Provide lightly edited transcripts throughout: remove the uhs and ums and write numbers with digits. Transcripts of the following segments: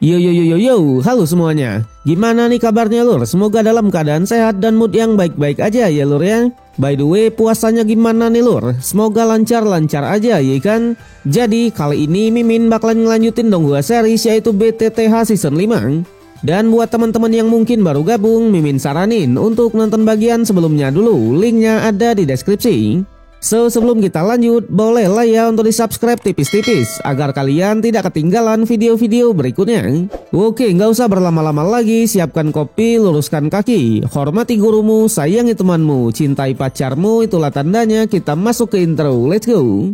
Yo yo yo yo yo, halo semuanya. Gimana nih kabarnya lur? Semoga dalam keadaan sehat dan mood yang baik-baik aja ya lur ya. By the way, puasanya gimana nih lur? Semoga lancar-lancar aja ya kan. Jadi kali ini Mimin bakalan ngelanjutin dong gua series yaitu BTTH Season 5. Dan buat teman-teman yang mungkin baru gabung, Mimin saranin untuk nonton bagian sebelumnya dulu. Linknya ada di deskripsi. So sebelum kita lanjut, bolehlah ya untuk di subscribe tipis-tipis agar kalian tidak ketinggalan video-video berikutnya. Oke, nggak usah berlama-lama lagi, siapkan kopi, luruskan kaki, hormati gurumu, sayangi temanmu, cintai pacarmu, itulah tandanya kita masuk ke intro. Let's go.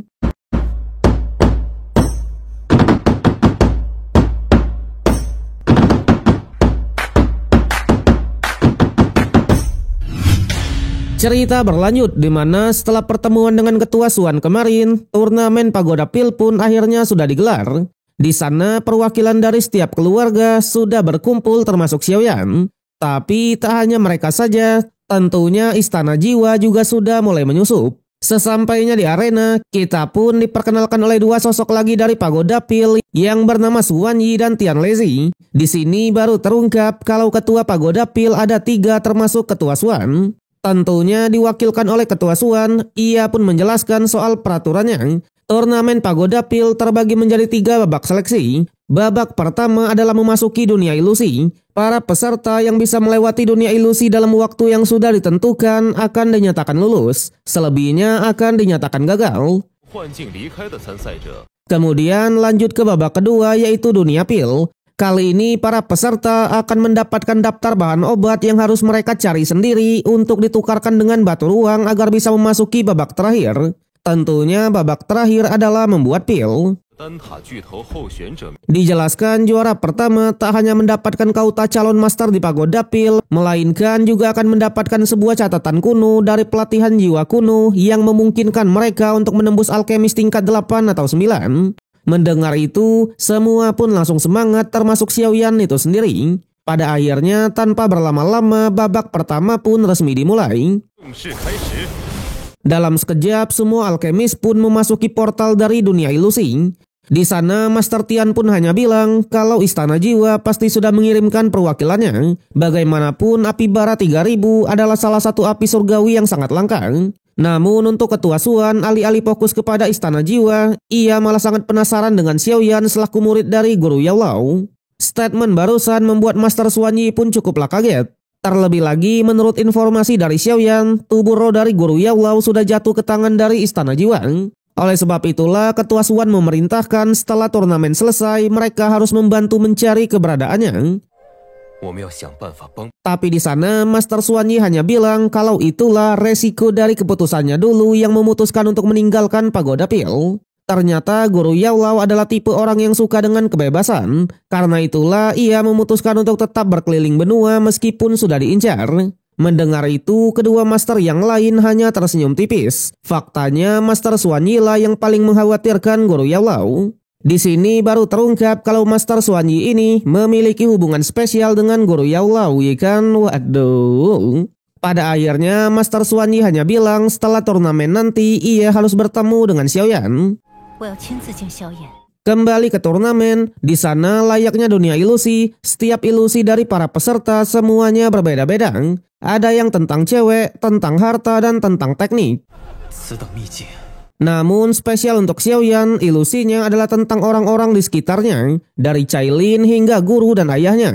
Cerita berlanjut di mana setelah pertemuan dengan Ketua Suan kemarin, turnamen Pagoda Pil pun akhirnya sudah digelar. Di sana perwakilan dari setiap keluarga sudah berkumpul termasuk Xiaoyan. Tapi tak hanya mereka saja, tentunya Istana Jiwa juga sudah mulai menyusup. Sesampainya di arena, kita pun diperkenalkan oleh dua sosok lagi dari Pagoda Pil yang bernama Suan Yi dan Tian Lezi. Di sini baru terungkap kalau Ketua Pagoda Pil ada 3 termasuk Ketua Suan. Tentunya diwakilkan oleh Ketua Suan, ia pun menjelaskan soal peraturannya. Turnamen Pagoda Pil terbagi menjadi 3 babak seleksi. Babak pertama adalah memasuki dunia ilusi. Para peserta yang bisa melewati dunia ilusi dalam waktu yang sudah ditentukan akan dinyatakan lulus. Selebihnya akan dinyatakan gagal. Kemudian lanjut ke babak kedua yaitu dunia pil. Kali ini para peserta akan mendapatkan daftar bahan obat yang harus mereka cari sendiri untuk ditukarkan dengan batu ruang agar bisa memasuki babak terakhir. Tentunya babak terakhir adalah membuat pil. Dijelaskan juara pertama tak hanya mendapatkan kauta calon master di Pagoda Pil, melainkan juga akan mendapatkan sebuah catatan kuno dari pelatihan jiwa kuno yang memungkinkan mereka untuk menembus alkemis tingkat 8 atau 9. Mendengar itu, semua pun langsung semangat termasuk Xiaoyan itu sendiri. Pada akhirnya, tanpa berlama-lama, babak pertama pun resmi dimulai. Dalam sekejap, semua alkemis pun memasuki portal dari dunia ilusi. Di sana, Master Tian pun hanya bilang kalau Istana Jiwa pasti sudah mengirimkan perwakilannya. Bagaimanapun, api bara 3000 adalah salah satu api surgawi yang sangat langka. Namun untuk Ketua Suan, alih-alih fokus kepada Istana Jiwa, ia malah sangat penasaran dengan Xiaoyan selaku murid dari Guru Yao Lao. Statement barusan membuat Master Suan Yi pun cukuplah kaget. Terlebih lagi, menurut informasi dari Xiaoyan, tubuh roh dari Guru Yao Lao sudah jatuh ke tangan dari Istana Jiwa. Oleh sebab itulah, Ketua Suan memerintahkan setelah turnamen selesai, mereka harus membantu mencari keberadaannya. Tapi di sana Master Suan Yi hanya bilang kalau itulah resiko dari keputusannya dulu yang memutuskan untuk meninggalkan Pagoda Pil. Ternyata Guru Yao Lao adalah tipe orang yang suka dengan kebebasan. Karena itulah ia memutuskan untuk tetap berkeliling benua meskipun sudah diincar. Mendengar itu, kedua master yang lain hanya tersenyum tipis. Faktanya Master Suan Yi lah yang paling mengkhawatirkan Guru Yao Lao. Di sini baru terungkap kalau Master Suan Yi ini memiliki hubungan spesial dengan Guru Yao Lao, ya kan? Waduh. Pada akhirnya Master Suan Yi hanya bilang setelah turnamen nanti ia harus bertemu dengan Xiaoyan. Kembali ke turnamen, di sana layaknya dunia ilusi, setiap ilusi dari para peserta semuanya berbeda-beda. Ada yang tentang cewek, tentang harta, dan tentang teknik. Namun spesial untuk Xiaoyan, ilusinya adalah tentang orang-orang di sekitarnya, dari Cailin hingga guru dan ayahnya.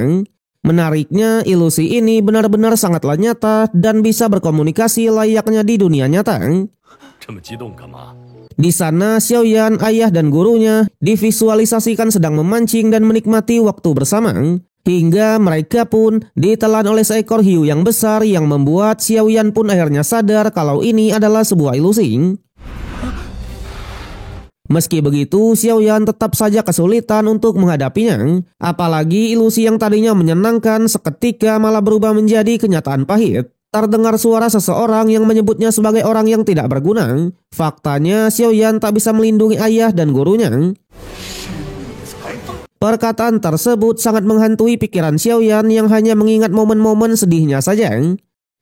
Menariknya, ilusi ini benar-benar sangatlah nyata dan bisa berkomunikasi layaknya di dunia nyata. Di sana, Xiaoyan, ayah dan gurunya divisualisasikan sedang memancing dan menikmati waktu bersama. Hingga mereka pun ditelan oleh seekor hiu yang besar yang membuat Xiaoyan pun akhirnya sadar kalau ini adalah sebuah ilusi. Meski begitu, Xiaoyan tetap saja kesulitan untuk menghadapinya. Apalagi ilusi yang tadinya menyenangkan seketika malah berubah menjadi kenyataan pahit. Terdengar suara seseorang yang menyebutnya sebagai orang yang tidak berguna. Faktanya, Xiaoyan tak bisa melindungi ayah dan gurunya. Perkataan tersebut sangat menghantui pikiran Xiaoyan yang hanya mengingat momen-momen sedihnya saja.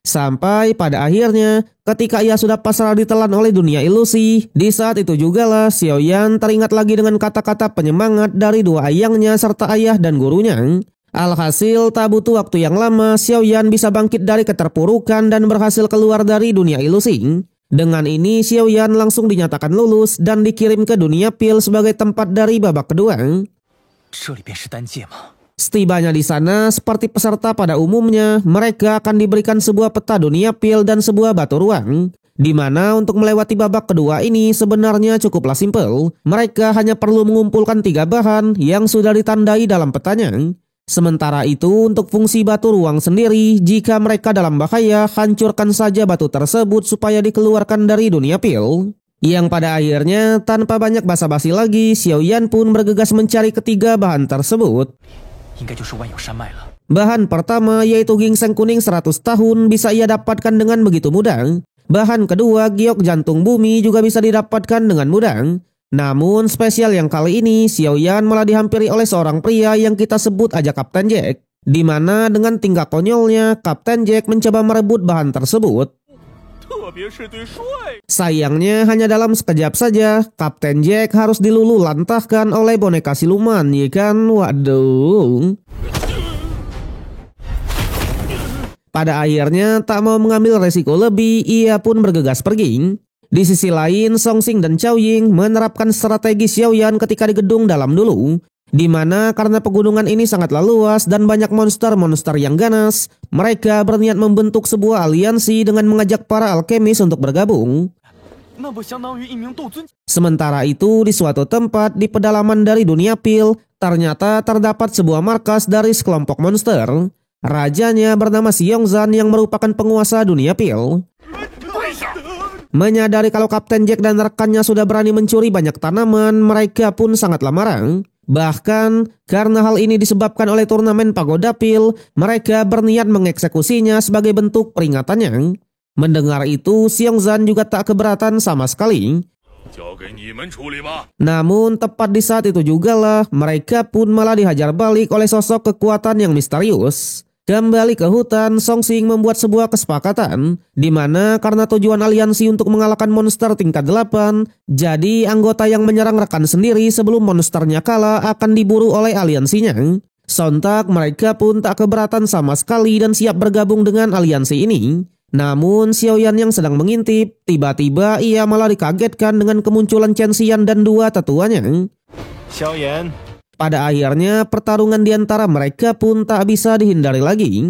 Sampai pada akhirnya, ketika ia sudah pasrah ditelan oleh dunia ilusi, di saat itu jugalah Xiaoyan teringat lagi dengan kata-kata penyemangat dari dua ayangnya serta ayah dan gurunya. Alhasil tak butuh waktu yang lama, Xiaoyan bisa bangkit dari keterpurukan dan berhasil keluar dari dunia ilusi. Dengan ini, Xiaoyan langsung dinyatakan lulus dan dikirim ke dunia pil sebagai tempat dari babak kedua. Setibanya di sana, seperti peserta pada umumnya, mereka akan diberikan sebuah peta dunia pil dan sebuah batu ruang. Di mana untuk melewati babak kedua ini sebenarnya cukuplah simpel. Mereka hanya perlu mengumpulkan 3 bahan yang sudah ditandai dalam petanya. Sementara itu, untuk fungsi batu ruang sendiri, jika mereka dalam bahaya, hancurkan saja batu tersebut supaya dikeluarkan dari dunia pil. Yang pada akhirnya, tanpa banyak basa-basi lagi, Xiaoyan pun bergegas mencari ketiga bahan tersebut. Bahan pertama yaitu ginseng kuning 100 tahun bisa ia dapatkan dengan begitu mudah. Bahan kedua, giok jantung bumi juga bisa didapatkan dengan mudah. Namun spesial yang kali ini, Xiaoyan malah dihampiri oleh seorang pria yang kita sebut aja Kapten Jack. Di mana dengan tingkah konyolnya, Kapten Jack mencoba merebut bahan tersebut. Sayangnya hanya dalam sekejap saja, Kapten Jack harus diluluh lantahkan oleh boneka siluman, ya kan? Waduh. Pada akhirnya tak mau mengambil resiko lebih, ia pun bergegas pergi. Di sisi lain, Song Xing dan Cao Ying menerapkan strategi Xiaoyan ketika di gedung dalam dulu. Di mana karena pegunungan ini sangatlah luas dan banyak monster-monster yang ganas, mereka berniat membentuk sebuah aliansi dengan mengajak para alkemis untuk bergabung. Sementara itu, di suatu tempat di pedalaman dari dunia pil, ternyata terdapat sebuah markas dari sekelompok monster. Rajanya bernama Xiongzan yang merupakan penguasa dunia pil. Menyadari kalau Kapten Jack dan rekannya sudah berani mencuri banyak tanaman, mereka pun sangatlah marah. Bahkan, karena hal ini disebabkan oleh turnamen pagoda pil, mereka berniat mengeksekusinya sebagai bentuk peringatannya. Mendengar itu, Xiongzan juga tak keberatan sama sekali. Namun, tepat di saat itu jugalah, mereka pun malah dihajar balik oleh sosok kekuatan yang misterius. Kembali ke hutan, Song Xing membuat sebuah kesepakatan, di mana karena tujuan aliansi untuk mengalahkan monster tingkat 8, jadi anggota yang menyerang rekan sendiri sebelum monsternya kalah akan diburu oleh aliansinya. Sontak mereka pun tak keberatan sama sekali dan siap bergabung dengan aliansi ini. Namun Xiaoyan yang sedang mengintip, tiba-tiba ia malah dikagetkan dengan kemunculan Chen Xian dan 2 tetuanya. Xiaoyan. Pada akhirnya, pertarungan di antara mereka pun tak bisa dihindari lagi.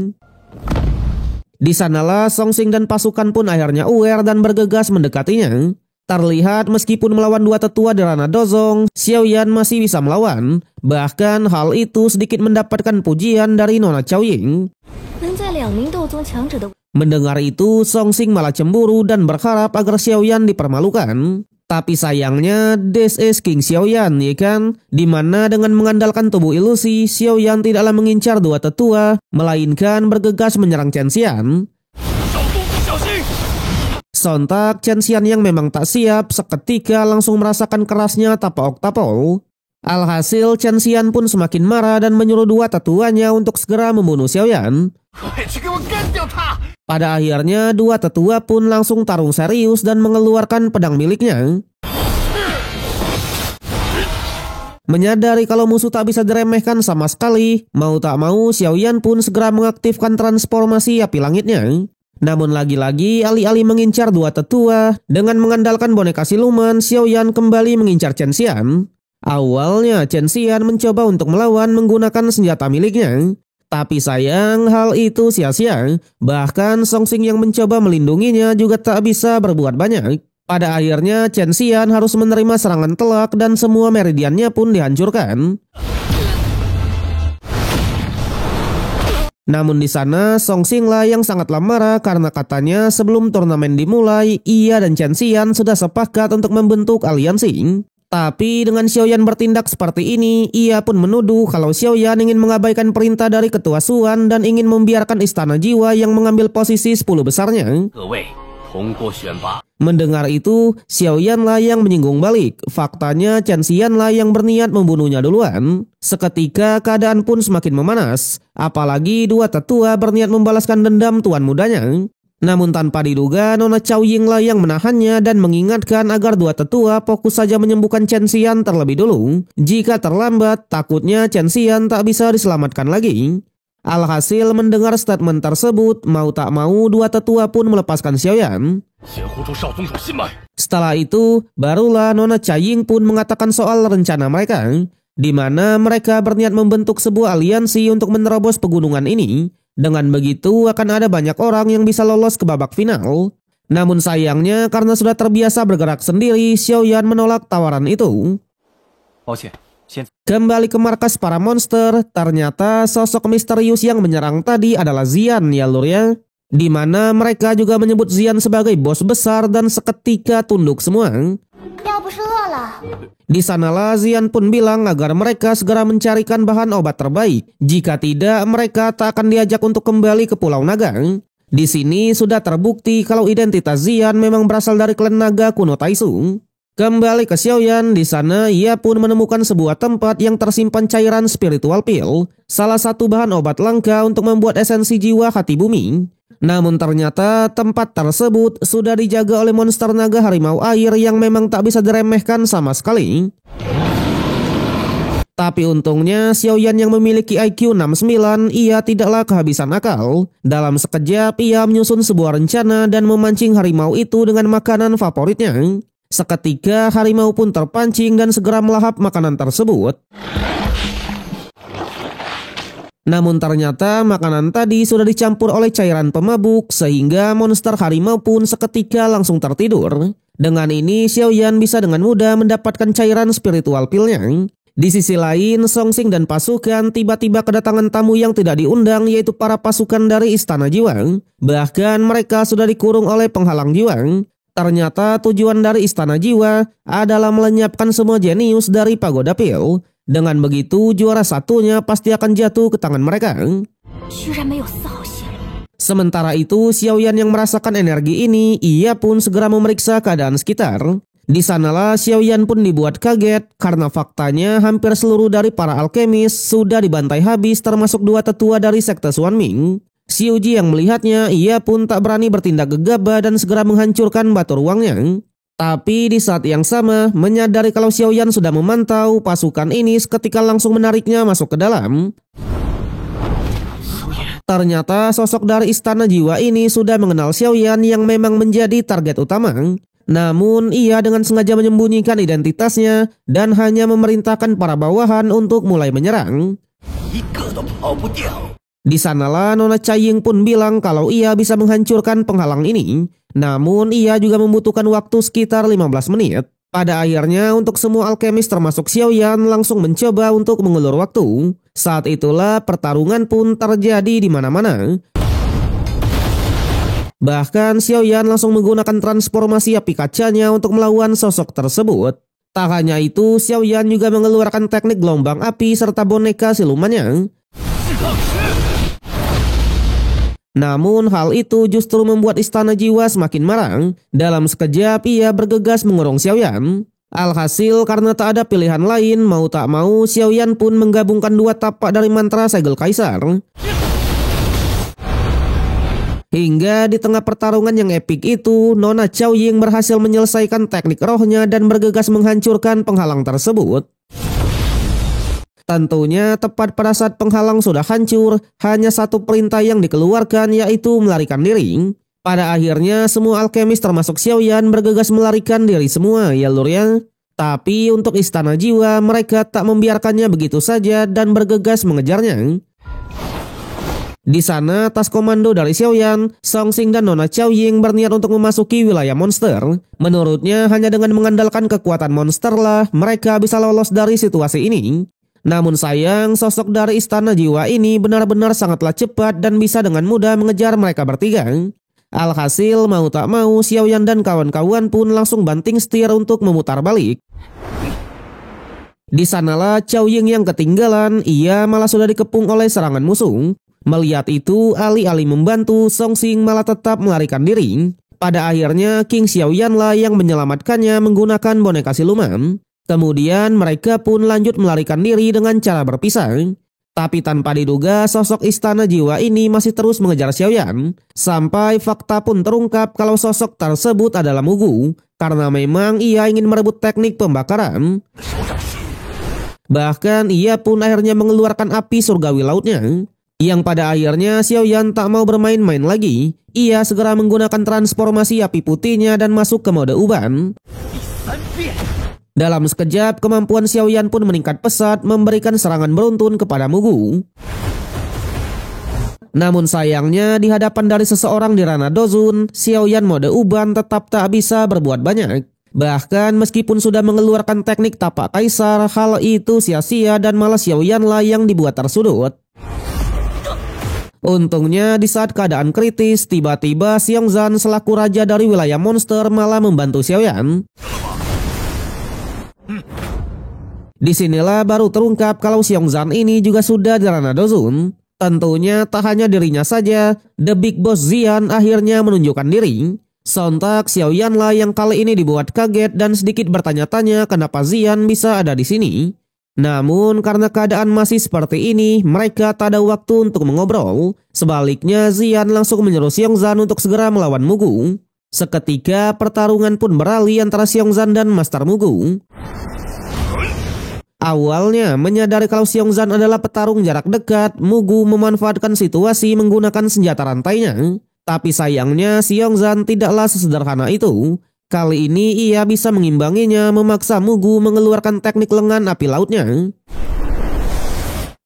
Di sanalah Song Xing dan pasukan pun akhirnya aware dan bergegas mendekatinya. Terlihat meskipun melawan 2 tetua di ranah Dozong, Xiaoyan masih bisa melawan. Bahkan hal itu sedikit mendapatkan pujian dari Nona Cao Ying. Mendengar itu, Song Xing malah cemburu dan berharap agar Xiaoyan dipermalukan. Tapi sayangnya, this is King Xiaoyan, ya kan? Dimana dengan mengandalkan tubuh ilusi, Xiaoyan tidaklah mengincar 2 tetua, melainkan bergegas menyerang Chen Xian. Sontak, Chen Xian yang memang tak siap, seketika langsung merasakan kerasnya tapak oktapol. Alhasil, Chen Xian pun semakin marah dan menyuruh 2 tetuanya untuk segera membunuh Xiaoyan. Pada akhirnya, 2 tetua pun langsung tarung serius dan mengeluarkan pedang miliknya. Menyadari kalau musuh tak bisa diremehkan sama sekali, mau tak mau Xiaoyan pun segera mengaktifkan transformasi api langitnya. Namun lagi-lagi alih-alih mengincar 2 tetua, dengan mengandalkan boneka siluman, Xiaoyan kembali mengincar Chen Xian. Awalnya Chen Xian mencoba untuk melawan menggunakan senjata miliknya. Tapi sayang, hal itu sia-sia. Bahkan Song Xing yang mencoba melindunginya juga tak bisa berbuat banyak. Pada akhirnya Chen Xian harus menerima serangan telak dan semua meridiannya pun dihancurkan. Namun di sana Song Xing lah yang sangatlah marah karena katanya sebelum turnamen dimulai, ia dan Chen Xian sudah sepakat untuk membentuk aliansi. Tapi dengan Xiaoyan bertindak seperti ini, ia pun menuduh kalau Xiaoyan ingin mengabaikan perintah dari ketua Suan dan ingin membiarkan istana jiwa yang mengambil posisi 10 besarnya. Mendengar itu, Xiaoyan lah yang menyinggung balik. Faktanya Chen Xian lah yang berniat membunuhnya duluan. Seketika keadaan pun semakin memanas. Apalagi 2 tetua berniat membalaskan dendam tuan mudanya. Namun tanpa diduga, Nona Chow Ying lah yang menahannya dan mengingatkan agar dua tetua fokus saja menyembuhkan Chen Xian terlebih dulu. Jika terlambat, takutnya Chen Xian tak bisa diselamatkan lagi. Alhasil mendengar statement tersebut, mau tak mau dua tetua pun melepaskan Xiaoyan. Setelah itu, barulah Nona Chow Ying pun mengatakan soal rencana mereka, di mana mereka berniat membentuk sebuah aliansi untuk menerobos pegunungan ini. Dengan begitu akan ada banyak orang yang bisa lolos ke babak final. Namun sayangnya karena sudah terbiasa bergerak sendiri, Xiaoyan menolak tawaran itu. Kembali ke markas para monster, ternyata sosok misterius yang menyerang tadi adalah Xian ya lur ya. Di mana mereka juga menyebut Xian sebagai bos besar dan seketika tunduk semua. Di sanalah Xian pun bilang agar mereka segera mencarikan bahan obat terbaik. Jika tidak, mereka tak akan diajak untuk kembali ke Pulau Naga. Di sini sudah terbukti kalau identitas Xian memang berasal dari klan naga kuno Taisung. Kembali ke Xiaoyan, di sana ia pun menemukan sebuah tempat yang tersimpan cairan spiritual pill, salah satu bahan obat langka untuk membuat esensi jiwa hati bumi. Namun ternyata tempat tersebut sudah dijaga oleh monster naga harimau air yang memang tak bisa diremehkan sama sekali. Tapi untungnya Xiaoyan yang memiliki IQ 69, ia tidaklah kehabisan akal. Dalam sekejap ia menyusun sebuah rencana dan memancing harimau itu dengan makanan favoritnya. Seketika harimau pun terpancing dan segera melahap makanan tersebut. Namun ternyata makanan tadi sudah dicampur oleh cairan pemabuk sehingga monster harimau pun seketika langsung tertidur. Dengan ini Xiaoyan bisa dengan mudah mendapatkan cairan spiritual pillnya. Di sisi lain, Songxing dan pasukan tiba-tiba kedatangan tamu yang tidak diundang, yaitu para pasukan dari Istana Jiwa. Bahkan mereka sudah dikurung oleh penghalang jiwa. Ternyata tujuan dari Istana Jiwa adalah melenyapkan semua jenius dari Pagoda Pill. Dengan begitu, juara satunya pasti akan jatuh ke tangan mereka. Sementara itu, Xiaoyan yang merasakan energi ini, ia pun segera memeriksa keadaan sekitar. Di sanalah Xiaoyan pun dibuat kaget karena faktanya hampir seluruh dari para alkemis sudah dibantai habis, termasuk dua tetua dari sekte Xuanming. Xiuji yang melihatnya, ia pun tak berani bertindak gegabah dan segera menghancurkan batu ruangnya. Tapi di saat yang sama, menyadari kalau Xiaoyan sudah memantau pasukan ini, seketika langsung menariknya masuk ke dalam. Ternyata sosok dari Istana Jiwa ini sudah mengenal Xiaoyan yang memang menjadi target utama. Namun ia dengan sengaja menyembunyikan identitasnya dan hanya memerintahkan para bawahan untuk mulai menyerang. Di sanalah Nona Chow Ying pun bilang kalau ia bisa menghancurkan penghalang ini. Namun ia juga membutuhkan waktu sekitar 15 menit. Pada akhirnya untuk semua alkemis termasuk Xiaoyan langsung mencoba untuk mengulur waktu. Saat itulah pertarungan pun terjadi di mana-mana. Bahkan Xiaoyan langsung menggunakan transformasi api kacanya untuk melawan sosok tersebut. Tak hanya itu, Xiaoyan juga mengeluarkan teknik gelombang api serta boneka silumannya. Namun hal itu justru membuat Istana Jiwa semakin marah. Dalam sekejap ia bergegas mengurung Xiaoyan. Alhasil karena tak ada pilihan lain, mau tak mau Xiaoyan pun menggabungkan dua tapak dari mantra segel kaisar. Hingga di tengah pertarungan yang epik itu, Nona Chow Ying berhasil menyelesaikan teknik rohnya dan bergegas menghancurkan penghalang tersebut. Tentunya tepat pada saat penghalang sudah hancur, hanya satu perintah yang dikeluarkan, yaitu melarikan diri. Pada akhirnya semua alkemis termasuk Xiaoyan bergegas melarikan diri semua ya lur ya. Tapi untuk Istana Jiwa mereka tak membiarkannya begitu saja dan bergegas mengejarnya. Di sana tas komando dari Xiaoyan, Songxing dan Nona Chow Ying berniat untuk memasuki wilayah monster. Menurutnya hanya dengan mengandalkan kekuatan monster lah mereka bisa lolos dari situasi ini. Namun sayang, sosok dari Istana Jiwa ini benar-benar sangatlah cepat dan bisa dengan mudah mengejar mereka bertiga. Alhasil mau tak mau Xiaoyan dan kawan-kawan pun langsung banting setir untuk memutar balik. Di sanalah Chow Ying yang ketinggalan, ia malah sudah dikepung oleh serangan musuh. Melihat itu, alih-alih membantu, Songxing malah tetap melarikan diri. Pada akhirnya King Xiaoyan lah yang menyelamatkannya menggunakan boneka siluman. Kemudian mereka pun lanjut melarikan diri dengan cara berpisah. Tapi tanpa diduga sosok istana jiwa ini masih terus mengejar Xiaoyan. Sampai fakta pun terungkap kalau sosok tersebut adalah Mugu. Karena memang ia ingin merebut teknik pembakaran. Bahkan ia pun akhirnya mengeluarkan api surgawi lautnya. Yang pada akhirnya Xiaoyan tak mau bermain-main lagi. Ia segera menggunakan transformasi api putihnya dan masuk ke mode uban. Dalam sekejap, kemampuan Xiaoyan pun meningkat pesat, memberikan serangan beruntun kepada Mugu. Namun sayangnya, di hadapan dari seseorang di ranah Dozun, Xiaoyan mode uban tetap tak bisa berbuat banyak. Bahkan meskipun sudah mengeluarkan teknik tapak kaisar, hal itu sia-sia dan malah Xiaoyan lah yang dibuat tersudut. Untungnya di saat keadaan kritis, tiba-tiba Xiongzhan selaku raja dari wilayah monster malah membantu Xiaoyan. Disinilah baru terungkap kalau Xiongzhan ini juga sudah di ranah Dozun. Tentunya tak hanya dirinya saja, The Big Boss Xian akhirnya menunjukkan diri. Sontak Xiaoyan lah yang kali ini dibuat kaget dan sedikit bertanya-tanya kenapa Xian bisa ada di sini. Namun karena keadaan masih seperti ini, mereka tak ada waktu untuk mengobrol. Sebaliknya Xian langsung menyuruh Xiongzhan untuk segera melawan Mugu. Seketika pertarungan pun beralih antara Xiongzhan dan Master Mugu. Awalnya menyadari kalau Xiongzhan adalah petarung jarak dekat, Mugu memanfaatkan situasi menggunakan senjata rantainya. Tapi sayangnya Xiongzhan tidaklah sesederhana itu. Kali ini ia bisa mengimbanginya, memaksa Mugu mengeluarkan teknik lengan api lautnya.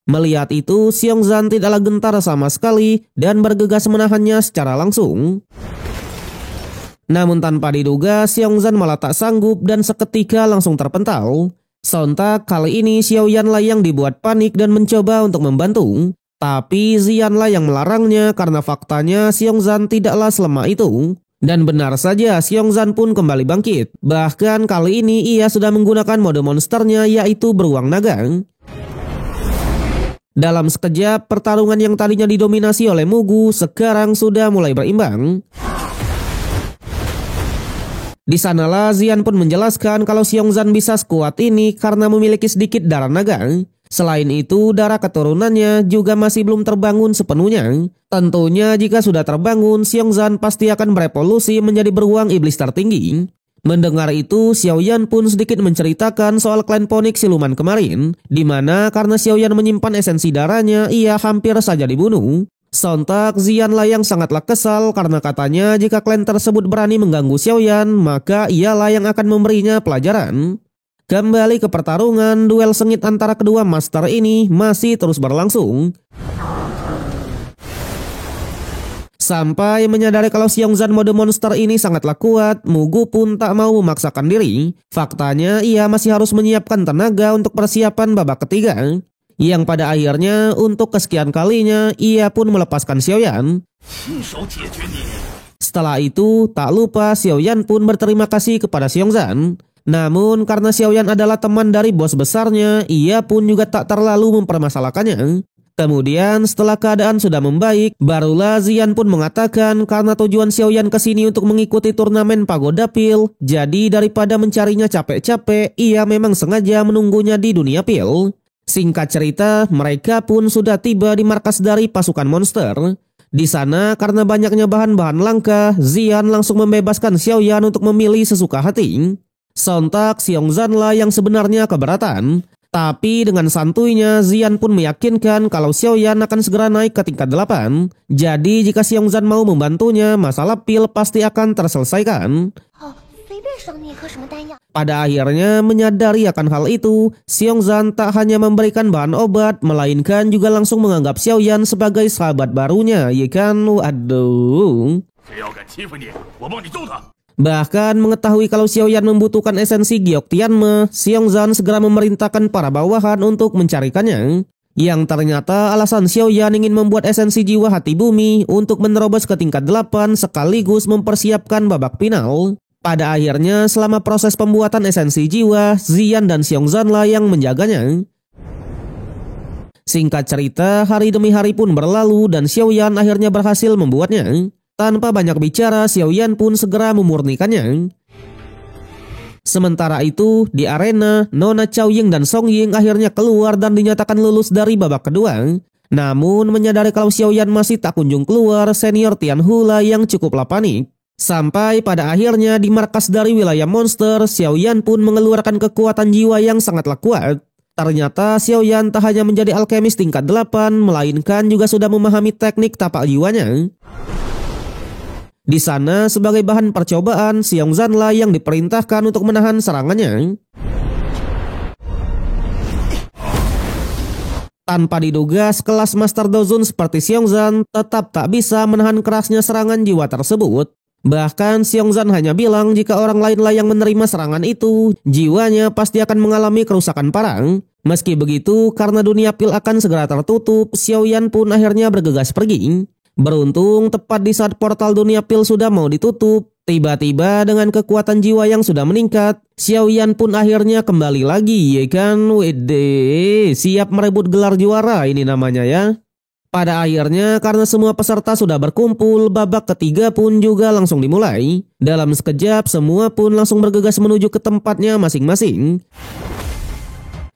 Melihat itu, Xiongzhan tidaklah gentar sama sekali dan bergegas menahannya secara langsung. Namun tanpa diduga, Xiongzhan malah tak sanggup dan seketika langsung terpental. Sontak kali ini Xiaoyan lah yang dibuat panik dan mencoba untuk membantu. Tapi Xian lah yang melarangnya karena faktanya Xiongzhan tidaklah selemah itu. Dan benar saja Xiongzhan pun kembali bangkit. Bahkan kali ini ia sudah menggunakan mode monsternya yaitu beruang naga. Dalam sekejap pertarungan yang tadinya didominasi oleh Mugu sekarang sudah mulai berimbang. Di sanalah Xian pun menjelaskan kalau Xiongzhan bisa sekuat ini karena memiliki sedikit darah naga. Selain itu, darah keturunannya juga masih belum terbangun sepenuhnya. Tentunya jika sudah terbangun, Xiongzhan pasti akan berevolusi menjadi beruang iblis tertinggi. Mendengar itu, Xiaoyan pun sedikit menceritakan soal klan Ponik siluman kemarin, di mana karena Xiaoyan menyimpan esensi darahnya, ia hampir saja dibunuh. Sontak Xian lah yang sangatlah kesal karena katanya jika klan tersebut berani mengganggu Xiaoyan, maka ialah yang akan memberinya pelajaran. Kembali ke pertarungan, duel sengit antara kedua master ini masih terus berlangsung. Sampai menyadari kalau Xiongzhan mode monster ini sangatlah kuat, Mugu pun tak mau memaksakan diri. Faktanya ia masih harus menyiapkan tenaga untuk persiapan babak ketiga. Yang pada akhirnya untuk kesekian kalinya ia pun melepaskan Xiaoyan. Setelah itu tak lupa Xiaoyan pun berterima kasih kepada Xiongzhan. Namun karena Xiaoyan adalah teman dari bos besarnya, ia pun juga tak terlalu mempermasalahkannya. Kemudian setelah keadaan sudah membaik, barulah Xian pun mengatakan karena tujuan Xiaoyan kesini untuk mengikuti turnamen Pagoda Pil, jadi daripada mencarinya capek-capek, ia memang sengaja menunggunya di dunia pil. Singkat cerita, mereka pun sudah tiba di markas dari pasukan monster. Di sana karena banyaknya bahan-bahan langka, Xian langsung membebaskan Xiaoyan untuk memilih sesuka hati. Sontak Xiongzhan lah yang sebenarnya keberatan. Tapi dengan santuinya Xian pun meyakinkan kalau Xiaoyan akan segera naik ke tingkat 8. Jadi jika Xiongzhan mau membantunya, masalah pil pasti akan terselesaikan. Pada akhirnya menyadari akan hal itu, Xiongzhan tak hanya memberikan bahan obat, melainkan juga langsung menganggap Xiaoyan sebagai sahabat barunya, ya kan? Waduh. Bahkan mengetahui kalau Xiaoyan membutuhkan esensi Giok Tianme, Xiongzhan segera memerintahkan para bawahan untuk mencarikannya. Yang ternyata alasan Xiaoyan ingin membuat esensi jiwa hati bumi untuk menerobos ke tingkat 8 sekaligus mempersiapkan babak final. Pada akhirnya selama proses pembuatan esensi jiwa, Xian dan Xiongzhan lah yang menjaganya. Singkat cerita, hari demi hari pun berlalu dan Xiaoyan akhirnya berhasil membuatnya. Tanpa banyak bicara, Xiaoyan pun segera memurnikannya. Sementara itu, di arena, Nona Cao Ying dan Song Ying akhirnya keluar dan dinyatakan lulus dari babak kedua. Namun, menyadari kalau Xiao Yan masih tak kunjung keluar, senior Tian Hula yang cukuplah panik. Sampai pada akhirnya di markas dari wilayah monster, Xiao Yan pun mengeluarkan kekuatan jiwa yang sangatlah kuat. Ternyata Xiao Yan tak hanya menjadi alkemis tingkat 8, melainkan juga sudah memahami teknik tapak jiwanya. Di sana sebagai bahan percobaan, Xiong Zanlah yang diperintahkan untuk menahan serangannya. Tanpa diduga, sekelas Master Dozun seperti Xiong Zan tetap tak bisa menahan kerasnya serangan jiwa tersebut. Bahkan Xiong Zan hanya bilang jika orang lainlah yang menerima serangan itu, jiwanya pasti akan mengalami kerusakan parah. Meski begitu, karena dunia pil akan segera tertutup, Xiao Yan pun akhirnya bergegas pergi. Beruntung tepat di saat portal dunia pil sudah mau ditutup, tiba-tiba dengan kekuatan jiwa yang sudah meningkat, Xiao Yan pun akhirnya kembali lagi, ya kan? Wede, siap merebut gelar juara ini namanya ya. Pada akhirnya karena semua peserta sudah berkumpul, babak ketiga pun juga langsung dimulai. Dalam sekejap semua pun langsung bergegas menuju ke tempatnya masing-masing.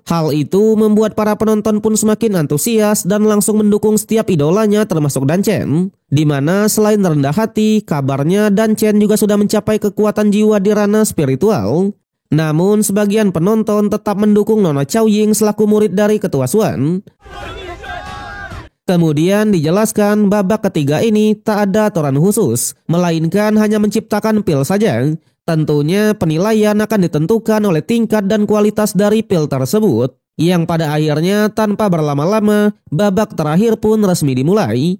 Hal itu membuat para penonton pun semakin antusias dan langsung mendukung setiap idolanya termasuk Dan Chen. Dimana selain rendah hati, kabarnya Dan Chen juga sudah mencapai kekuatan jiwa di ranah spiritual. Namun sebagian penonton tetap mendukung Nona Cao Ying selaku murid dari Ketua Xuan. Kemudian dijelaskan babak ketiga ini tak ada aturan khusus, melainkan hanya menciptakan pil saja. Tentunya penilaian akan ditentukan oleh tingkat dan kualitas dari pil tersebut, yang pada akhirnya tanpa berlama-lama, babak terakhir pun resmi dimulai.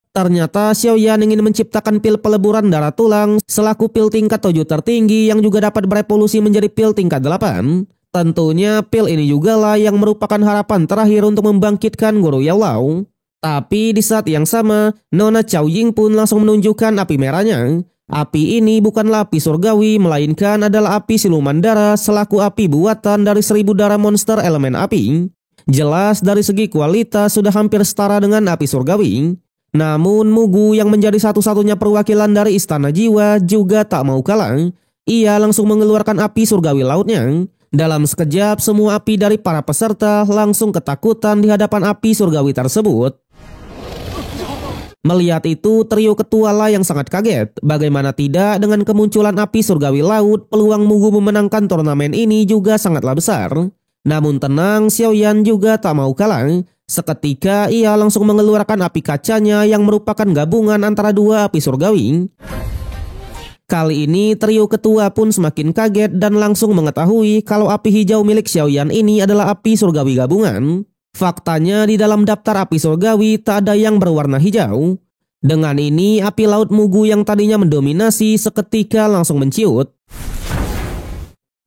Ternyata Xiao Yan ingin menciptakan pil peleburan darah tulang selaku pil tingkat 7 tertinggi yang juga dapat berevolusi menjadi pil tingkat 8. Tentunya pil ini juga lah yang merupakan harapan terakhir untuk membangkitkan Guru Yao Lao. Tapi di saat yang sama, Nona Cao Ying pun langsung menunjukkan api merahnya. Api ini bukanlah api surgawi, melainkan adalah api siluman darah selaku api buatan dari 1000 darah monster elemen api. Jelas dari segi kualitas sudah hampir setara dengan api surgawi. Namun Mugu yang menjadi satu-satunya perwakilan dari Istana Jiwa juga tak mau kalah. Ia langsung mengeluarkan api surgawi lautnya. Dalam sekejap semua api dari para peserta langsung ketakutan di hadapan api surgawi tersebut. Melihat itu, trio ketua lah yang sangat kaget. Bagaimana tidak, dengan kemunculan api surgawi laut, peluang Mugu memenangkan turnamen ini juga sangatlah besar. Namun tenang, Xiao Yan juga tak mau kalah. Seketika ia langsung mengeluarkan api kacanya yang merupakan gabungan antara dua api surgawi. Kali ini trio ketua pun semakin kaget dan langsung mengetahui kalau api hijau milik Xiao Yan ini adalah api surgawi gabungan. Faktanya di dalam daftar api surgawi tak ada yang berwarna hijau. Dengan ini api laut Mugu yang tadinya mendominasi seketika langsung menciut.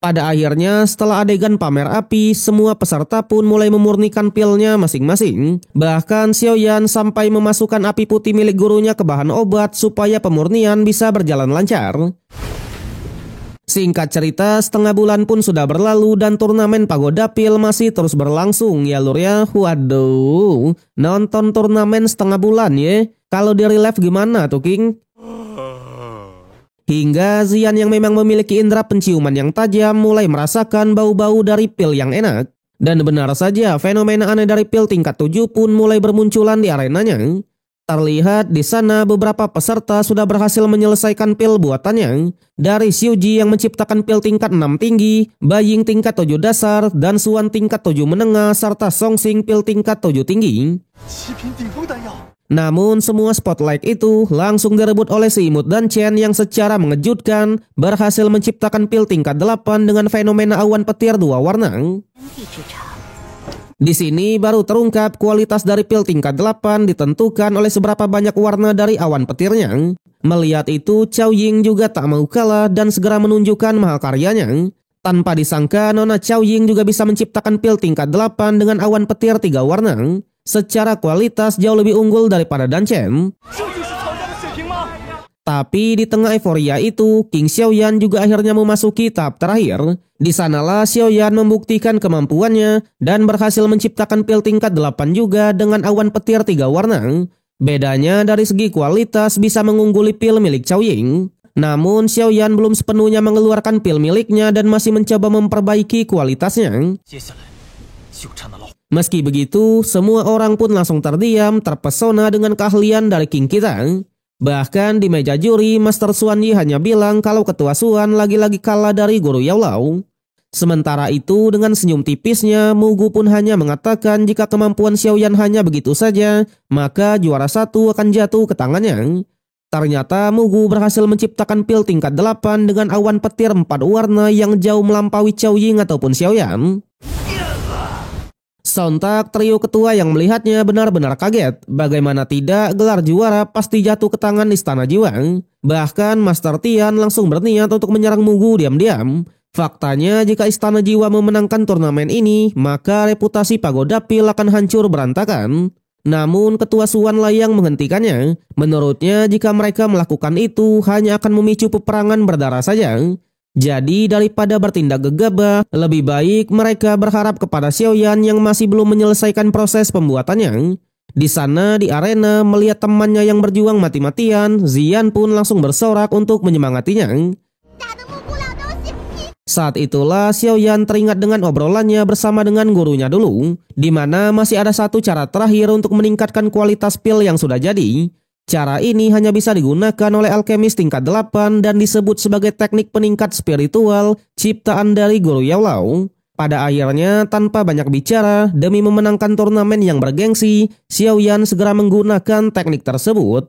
Pada akhirnya setelah adegan pamer api, semua peserta pun mulai memurnikan pilnya masing-masing. Bahkan Xiao Yan sampai memasukkan api putih milik gurunya ke bahan obat supaya pemurnian bisa berjalan lancar. Singkat cerita, setengah bulan pun sudah berlalu dan turnamen Pagoda Pil masih terus berlangsung ya lur ya. Waduh, nonton turnamen setengah bulan ya. Kalau di relive gimana tuh King? Hingga Zian yang memang memiliki indera penciuman yang tajam mulai merasakan bau-bau dari pil yang enak. Dan benar saja, fenomena aneh dari pil tingkat 7 pun mulai bermunculan di arenanya. Terlihat di sana beberapa peserta sudah berhasil menyelesaikan pil buatannya. Dari Xiuji yang menciptakan pil tingkat 6 tinggi, Baying tingkat 7 dasar, dan Suan tingkat 7 menengah, serta Songsing pil tingkat 7 tinggi. Namun semua spotlight itu langsung direbut oleh si imut Dan Chen yang secara mengejutkan berhasil menciptakan pil tingkat 8 dengan fenomena awan petir 2 warna. Di sini baru terungkap kualitas dari pil tingkat 8 ditentukan oleh seberapa banyak warna dari awan petirnya. Melihat itu, Cao Ying juga tak mau kalah dan segera menunjukkan mahakaryanya. Tanpa disangka, Nona Cao Ying juga bisa menciptakan pil tingkat 8 dengan awan petir 3 warna. Secara kualitas jauh lebih unggul daripada Dan Chen. Tapi di tengah euforia itu, King Xiao Yan juga akhirnya memasuki tahap terakhir. Di sanalah Xiao Yan membuktikan kemampuannya dan berhasil menciptakan pil tingkat 8 juga dengan awan petir 3 warna. Bedanya dari segi kualitas bisa mengungguli pil milik Cao Ying. Namun Xiaoyan belum sepenuhnya mengeluarkan pil miliknya dan masih mencoba memperbaiki kualitasnya. Meski begitu, semua orang pun langsung terdiam, terpesona dengan keahlian dari King kita. Bahkan di meja juri, Master Xuan Yi hanya bilang kalau Ketua Xuan lagi-lagi kalah dari Guru Yao Lao. Sementara itu, dengan senyum tipisnya, Mugu pun hanya mengatakan jika kemampuan Xiaoyan hanya begitu saja, maka juara 1 akan jatuh ke tangannya. Ternyata Mugu berhasil menciptakan pil tingkat 8 dengan awan petir 4 warna yang jauh melampaui Chao Ying ataupun Xiaoyan. Sontak trio ketua yang melihatnya benar-benar kaget. Bagaimana tidak, gelar juara pasti jatuh ke tangan Istana Jiwa. Bahkan Master Tian langsung berniat untuk menyerang Mugu diam-diam. Faktanya jika Istana Jiwa memenangkan turnamen ini, maka reputasi Pagoda Pil akan hancur berantakan. Namun Ketua Xuan lah yang menghentikannya. Menurutnya jika mereka melakukan itu hanya akan memicu peperangan berdarah saja. Jadi daripada bertindak gegabah, lebih baik mereka berharap kepada Xiaoyan yang masih belum menyelesaikan proses pembuatannya. Di sana di arena melihat temannya yang berjuang mati-matian, Ziyan pun langsung bersorak untuk menyemangatinya. Saat itulah Xiaoyan teringat dengan obrolannya bersama dengan gurunya dulu, di mana masih ada satu cara terakhir untuk meningkatkan kualitas pil yang sudah jadi. Cara ini hanya bisa digunakan oleh alkemis tingkat 8 dan disebut sebagai teknik peningkat spiritual ciptaan dari Guru Yao Lao. Pada akhirnya, tanpa banyak bicara, demi memenangkan turnamen yang bergengsi, Xiaoyan segera menggunakan teknik tersebut.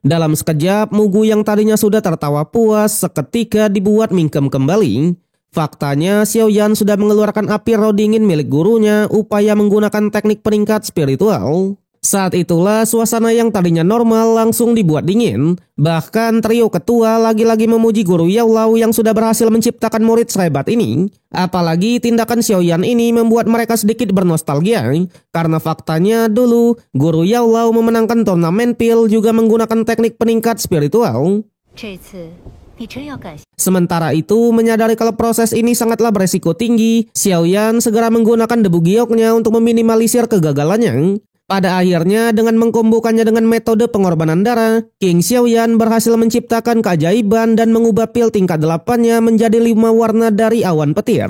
Dalam sekejap, Mugu yang tadinya sudah tertawa puas seketika dibuat mingkem kembali. Faktanya, Xiaoyan sudah mengeluarkan api roh dingin milik gurunya upaya menggunakan teknik peningkat spiritual. Saat itulah suasana yang tadinya normal langsung dibuat dingin. Bahkan trio ketua lagi-lagi memuji Guru Yao Lao yang sudah berhasil menciptakan murid sehebat ini. Apalagi tindakan Xiaoyan ini membuat mereka sedikit bernostalgia. Karena faktanya dulu Guru Yao Lao memenangkan turnamen pil juga menggunakan teknik peningkat spiritual. Sementara itu, menyadari kalau proses ini sangatlah beresiko tinggi, Xiaoyan segera menggunakan debu gioknya untuk meminimalisir kegagalannya. Pada akhirnya, dengan mengkombokannya dengan metode pengorbanan darah, King Xiaoyan berhasil menciptakan keajaiban dan mengubah pil tingkat 8-nya menjadi 5 warna dari awan petir.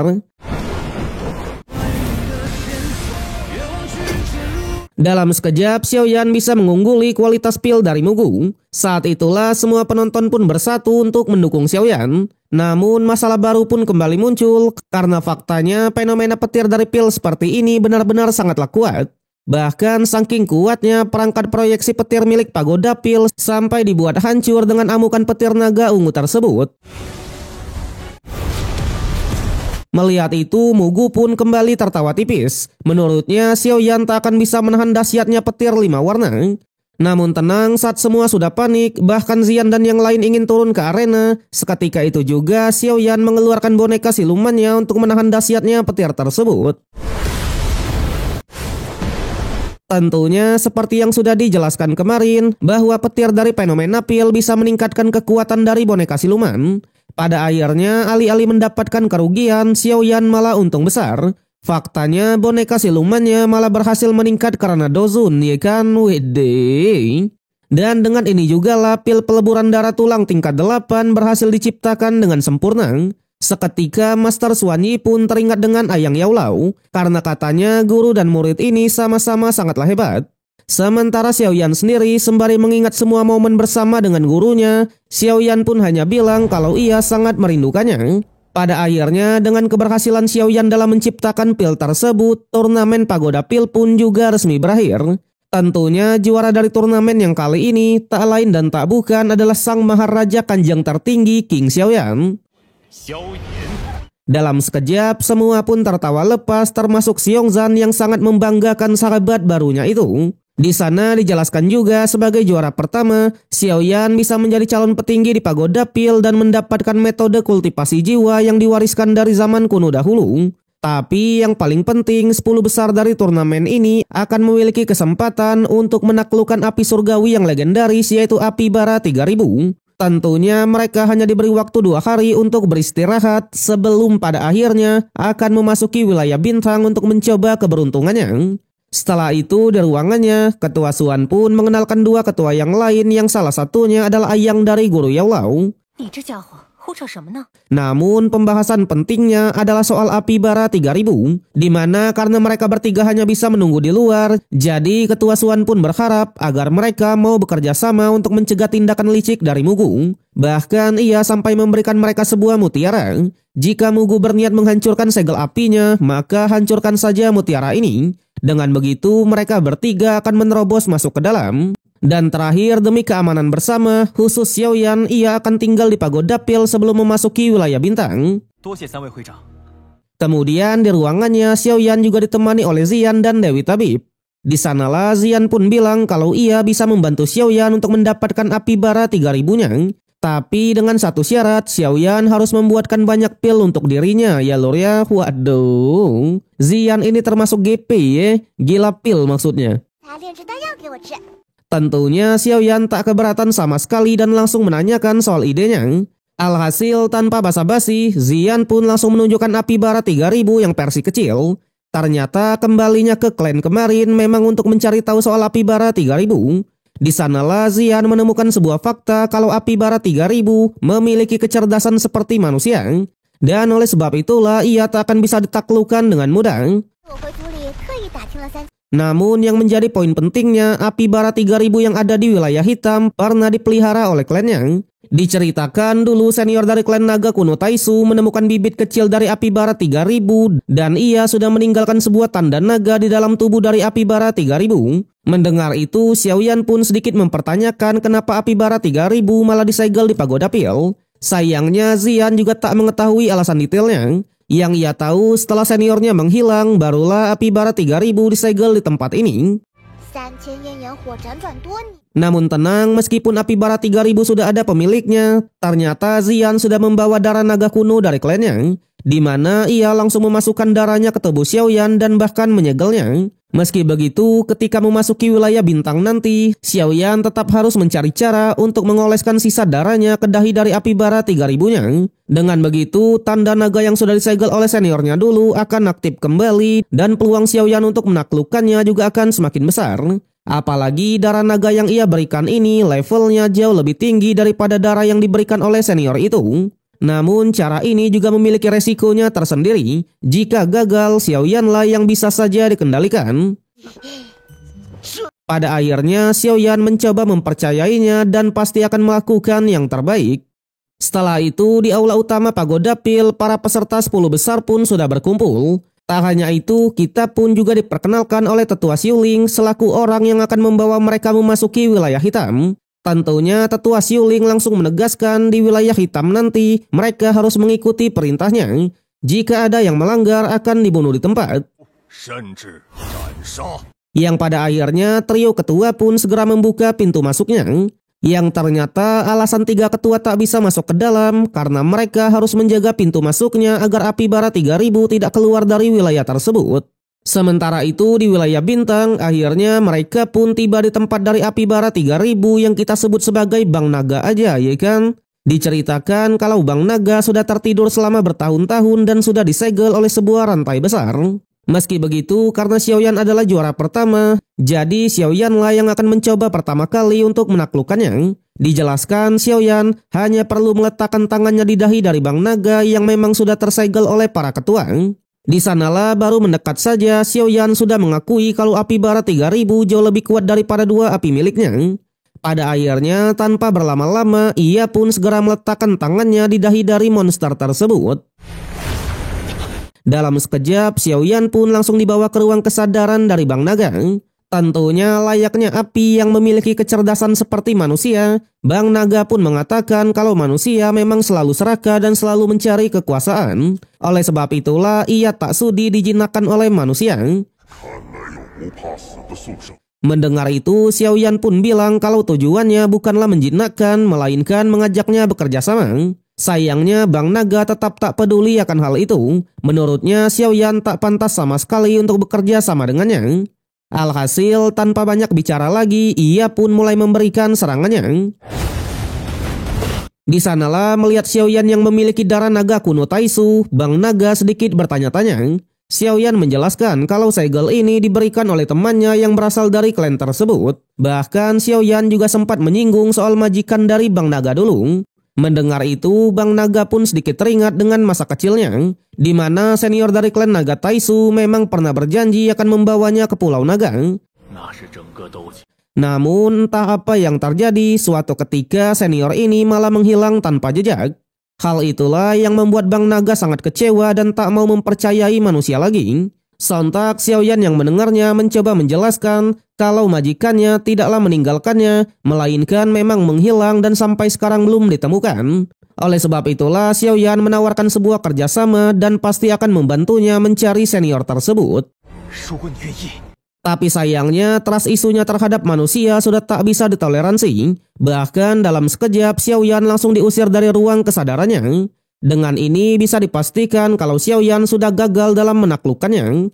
Dalam sekejap, Xiaoyan bisa mengungguli kualitas pil dari Mugu. Saat itulah semua penonton pun bersatu untuk mendukung Xiaoyan. Namun masalah baru pun kembali muncul karena faktanya fenomena petir dari pil seperti ini benar-benar sangatlah kuat. Bahkan saking kuatnya perangkat proyeksi petir milik Pagoda Pil sampai dibuat hancur dengan amukan petir naga ungu tersebut. Melihat itu, Mugu pun kembali tertawa tipis. Menurutnya, Xiaoyan tak akan bisa menahan dahsyatnya petir 5 warna. Namun tenang, saat semua sudah panik, bahkan Ziyan dan yang lain ingin turun ke arena. Seketika itu juga, Xiaoyan mengeluarkan boneka silumannya untuk menahan dahsyatnya petir tersebut. Tentunya seperti yang sudah dijelaskan kemarin bahwa petir dari fenomena pil bisa meningkatkan kekuatan dari boneka siluman. Pada akhirnya alih-alih mendapatkan kerugian, Xiaoyan malah untung besar. Faktanya boneka silumannya malah berhasil meningkat karena dozun, ya kan? Wede. Dan dengan ini juga lah pil peleburan darah tulang tingkat 8 berhasil diciptakan dengan sempurna. Seketika Master Xuan Yi pun teringat dengan Ayang Yao Lao karena katanya guru dan murid ini sama-sama sangatlah hebat. Sementara Xiaoyan sendiri sembari mengingat semua momen bersama dengan gurunya, Xiaoyan pun hanya bilang kalau ia sangat merindukannya. Pada akhirnya dengan keberhasilan Xiaoyan dalam menciptakan pil tersebut, turnamen Pagoda Pil pun juga resmi berakhir. Tentunya juara dari turnamen yang kali ini tak lain dan tak bukan adalah sang Maharaja Kanjeng tertinggi King Xiaoyan. Dalam sekejap, semua pun tertawa lepas termasuk Xiongzan yang sangat membanggakan sahabat barunya itu. Di sana dijelaskan juga sebagai juara pertama, Xiaoyan bisa menjadi calon petinggi di Pagoda Pil dan mendapatkan metode kultivasi jiwa yang diwariskan dari zaman kuno dahulu. Tapi yang paling penting, 10 besar dari turnamen ini akan memiliki kesempatan untuk menaklukkan api surgawi yang legendaris yaitu api bara 3000. Tentunya mereka hanya diberi waktu 2 hari untuk beristirahat sebelum pada akhirnya akan memasuki wilayah bintang untuk mencoba keberuntungannya. Setelah itu di ruangannya, Ketua Suan pun mengenalkan dua ketua yang lain yang salah satunya adalah ayang dari Guru Yaolau. Namun pembahasan pentingnya adalah soal api bara 3000, di mana karena mereka bertiga hanya bisa menunggu di luar, jadi Ketua Suan pun berharap agar mereka mau bekerja sama untuk mencegah tindakan licik dari Mugu. Bahkan ia sampai memberikan mereka sebuah mutiara. Jika Mugu berniat menghancurkan segel apinya, maka hancurkan saja mutiara ini. Dengan begitu mereka bertiga akan menerobos masuk ke dalam. Dan terakhir, demi keamanan bersama, khusus Xiaoyan, ia akan tinggal di pagoda pil sebelum memasuki wilayah bintang. Kemudian di ruangannya, Xiaoyan juga ditemani oleh Zian dan Dewi Tabib. Di sanalah Zian pun bilang kalau ia bisa membantu Xiaoyan untuk mendapatkan api bara 3000-nya. Tapi dengan satu syarat, Xiaoyan harus membuatkan banyak pil untuk dirinya, ya lor ya. Waduh, Zian ini termasuk GP ya, gila pil maksudnya. Tentunya Xiaoyan tak keberatan sama sekali dan langsung menanyakan soal idenya. Alhasil tanpa basa-basi, Zian pun langsung menunjukkan api bara 3000 yang versi kecil. Ternyata kembalinya ke klan kemarin memang untuk mencari tahu soal api bara 3000. Di sanalah Zian menemukan sebuah fakta kalau api bara 3000 memiliki kecerdasan seperti manusia. Dan oleh sebab itulah ia tak akan bisa ditaklukkan dengan mudah. Namun yang menjadi poin pentingnya, api bara 3000 yang ada di wilayah hitam pernah dipelihara oleh klannya. Diceritakan dulu senior dari klan naga kuno Taisu menemukan bibit kecil dari api bara 3000 dan ia sudah meninggalkan sebuah tanda naga di dalam tubuh dari api bara 3000. Mendengar itu, Xiaoyan pun sedikit mempertanyakan kenapa api bara 3000 malah disegel di pagoda pil. Sayangnya Zian juga tak mengetahui alasan detailnya. Yang ia tahu setelah seniornya menghilang, barulah api bara 3000 disegel di tempat ini. Namun tenang, meskipun api bara 3000 sudah ada pemiliknya, ternyata Zian sudah membawa darah naga kuno dari klannya, di mana ia langsung memasukkan darahnya ke tubuh Xiaoyan dan bahkan menyegelnya. Meski begitu, ketika memasuki wilayah bintang nanti, Xiaoyan tetap harus mencari cara untuk mengoleskan sisa darahnya ke dahi dari api bara 3000-nya. Dengan begitu, tanda naga yang sudah disegel oleh seniornya dulu akan aktif kembali dan peluang Xiaoyan untuk menaklukkannya juga akan semakin besar. Apalagi darah naga yang ia berikan ini levelnya jauh lebih tinggi daripada darah yang diberikan oleh senior itu. Namun cara ini juga memiliki resikonya tersendiri. Jika gagal, Xiaoyanlah yang bisa saja dikendalikan. Pada akhirnya Xiaoyan mencoba mempercayainya dan pasti akan melakukan yang terbaik. Setelah itu di aula utama pagoda pil, para peserta 10 besar pun sudah berkumpul. Tak hanya itu, kita pun juga diperkenalkan oleh Tetua Xiuling selaku orang yang akan membawa mereka memasuki wilayah hitam. Tentunya Tetua Xiuling langsung menegaskan di wilayah hitam nanti mereka harus mengikuti perintahnya. Jika ada yang melanggar akan dibunuh di tempat. Yang pada akhirnya trio ketua pun segera membuka pintu masuknya. Yang ternyata alasan 3 ketua tak bisa masuk ke dalam karena mereka harus menjaga pintu masuknya agar api bara 3000 tidak keluar dari wilayah tersebut. Sementara itu di wilayah bintang, akhirnya mereka pun tiba di tempat dari api bara 3000 yang kita sebut sebagai Bang Naga aja, ya kan? Diceritakan kalau Bang Naga sudah tertidur selama bertahun-tahun dan sudah disegel oleh sebuah rantai besar. Meski begitu, karena Xiaoyan adalah juara pertama, jadi Xiaoyanlah yang akan mencoba pertama kali untuk menaklukkannya. Dijelaskan Xiaoyan hanya perlu meletakkan tangannya di dahi dari Bang Naga yang memang sudah tersegel oleh para ketua. Di sanalah baru mendekat saja Xiaoyan sudah mengakui kalau api bara 3000 jauh lebih kuat daripada 2 api miliknya. Pada akhirnya tanpa berlama-lama ia pun segera meletakkan tangannya di dahi dari monster tersebut. Dalam sekejap Xiaoyan pun langsung dibawa ke ruang kesadaran dari Bang Naga. Tentunya layaknya api yang memiliki kecerdasan seperti manusia, Bang Naga pun mengatakan kalau manusia memang selalu serakah dan selalu mencari kekuasaan. Oleh sebab itulah ia tak sudi dijinakkan oleh manusia. Mendengar itu, Xiaoyan pun bilang kalau tujuannya bukanlah menjinakkan, melainkan mengajaknya bekerja sama. Sayangnya Bang Naga tetap tak peduli akan hal itu. Menurutnya Xiaoyan tak pantas sama sekali untuk bekerja sama dengannya. Alhasil tanpa banyak bicara lagi, ia pun mulai memberikan serangannya. Di sanalah melihat Xiaoyan yang memiliki darah naga kuno Taisu, Bang Naga sedikit bertanya-tanya. Xiaoyan menjelaskan kalau segel ini diberikan oleh temannya yang berasal dari klan tersebut. Bahkan Xiaoyan juga sempat menyinggung soal majikan dari Bang Naga dulu. Mendengar itu, Bang Naga pun sedikit teringat dengan masa kecilnya, di mana senior dari klan Naga Taisu memang pernah berjanji akan membawanya ke Pulau Naga. Namun entah apa yang terjadi, suatu ketika senior ini malah menghilang tanpa jejak. Hal itulah yang membuat Bang Naga sangat kecewa dan tak mau mempercayai manusia lagi. Sontak Xiaoyan yang mendengarnya mencoba menjelaskan kalau majikannya tidaklah meninggalkannya, melainkan memang menghilang dan sampai sekarang belum ditemukan. Oleh sebab itulah Xiaoyan menawarkan sebuah kerjasama dan pasti akan membantunya mencari senior tersebut. Tapi sayangnya, trust isunya terhadap manusia sudah tak bisa ditoleransi. Bahkan dalam sekejap, Xiaoyan langsung diusir dari ruang kesadarannya. Dengan ini bisa dipastikan kalau Xiaoyan sudah gagal dalam menaklukkannya.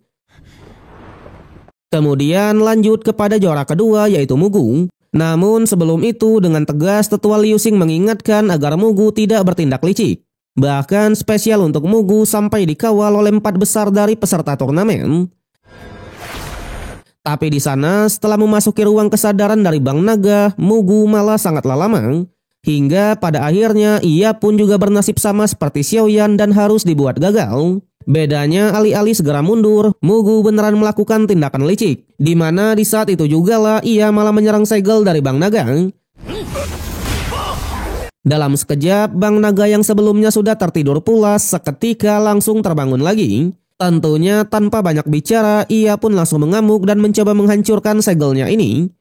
Kemudian lanjut kepada juara kedua yaitu Mugu. Namun sebelum itu dengan tegas Tetua Liu Xing mengingatkan agar Mugu tidak bertindak licik. Bahkan spesial untuk Mugu sampai dikawal oleh 4 besar dari peserta turnamen. Tapi di sana setelah memasuki ruang kesadaran dari Bang Naga, Mugu malah sangatlah lama. Hingga pada akhirnya ia pun juga bernasib sama seperti Xiaoyan dan harus dibuat gagal. Bedanya alih-alih segera mundur, Mugu beneran melakukan tindakan licik. Di mana di saat itu juga lah ia malah menyerang segel dari Bang Naga. Dalam sekejap, Bang Naga yang sebelumnya sudah tertidur pulas seketika langsung terbangun lagi. Tentunya tanpa banyak bicara, ia pun langsung mengamuk dan mencoba menghancurkan segelnya ini.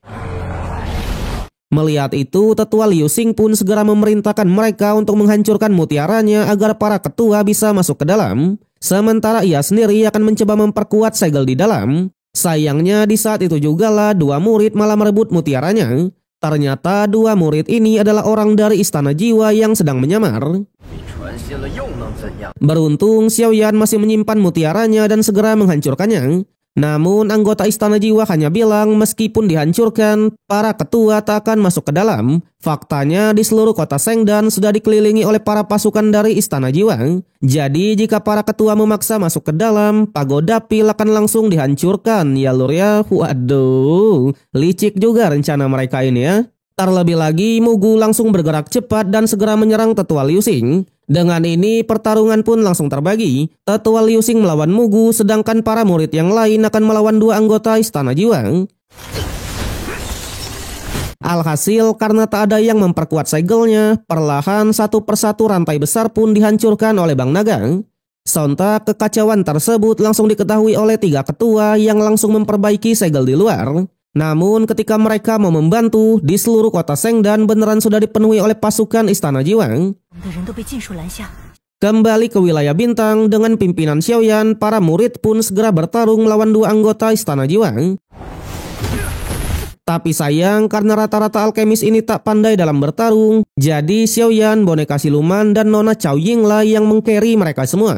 Melihat itu, Tetua Liu Xing pun segera memerintahkan mereka untuk menghancurkan mutiaranya agar para ketua bisa masuk ke dalam. Sementara ia sendiri akan mencoba memperkuat segel di dalam. Sayangnya di saat itu jugalah 2 murid malah merebut mutiaranya. Ternyata 2 murid ini adalah orang dari Istana Jiwa yang sedang menyamar. Beruntung Xiaoyan masih menyimpan mutiaranya dan segera menghancurkannya. Namun anggota Istana Jiwa hanya bilang meskipun dihancurkan, para ketua tak akan masuk ke dalam. Faktanya di seluruh kota Shengdan sudah dikelilingi oleh para pasukan dari Istana Jiwa. Jadi jika para ketua memaksa masuk ke dalam, pagoda pil akan langsung dihancurkan. Ya lur ya, waduh, licik juga rencana mereka ini ya. Terlebih lagi, Mugu langsung bergerak cepat dan segera menyerang Tetua Liu Xing. Dengan ini, pertarungan pun langsung terbagi. Tetua Liu Xing melawan Mugu, sedangkan para murid yang lain akan melawan 2 anggota Istana Jiwa. Alhasil, karena tak ada yang memperkuat segelnya, perlahan satu persatu rantai besar pun dihancurkan oleh Bang Naga. Sontak, kekacauan tersebut langsung diketahui oleh 3 ketua yang langsung memperbaiki segel di luar. Namun ketika mereka mau membantu, di seluruh kota Shengdan beneran sudah dipenuhi oleh pasukan Istana Jiwa. Kembali ke wilayah bintang dengan pimpinan Xiaoyan, para murid pun segera bertarung melawan 2 anggota Istana Jiwa. Tapi sayang karena rata-rata alkemis ini tak pandai dalam bertarung, jadi Xiaoyan, boneka siluman dan Nona Cao Ying lah yang meng-carry mereka semua.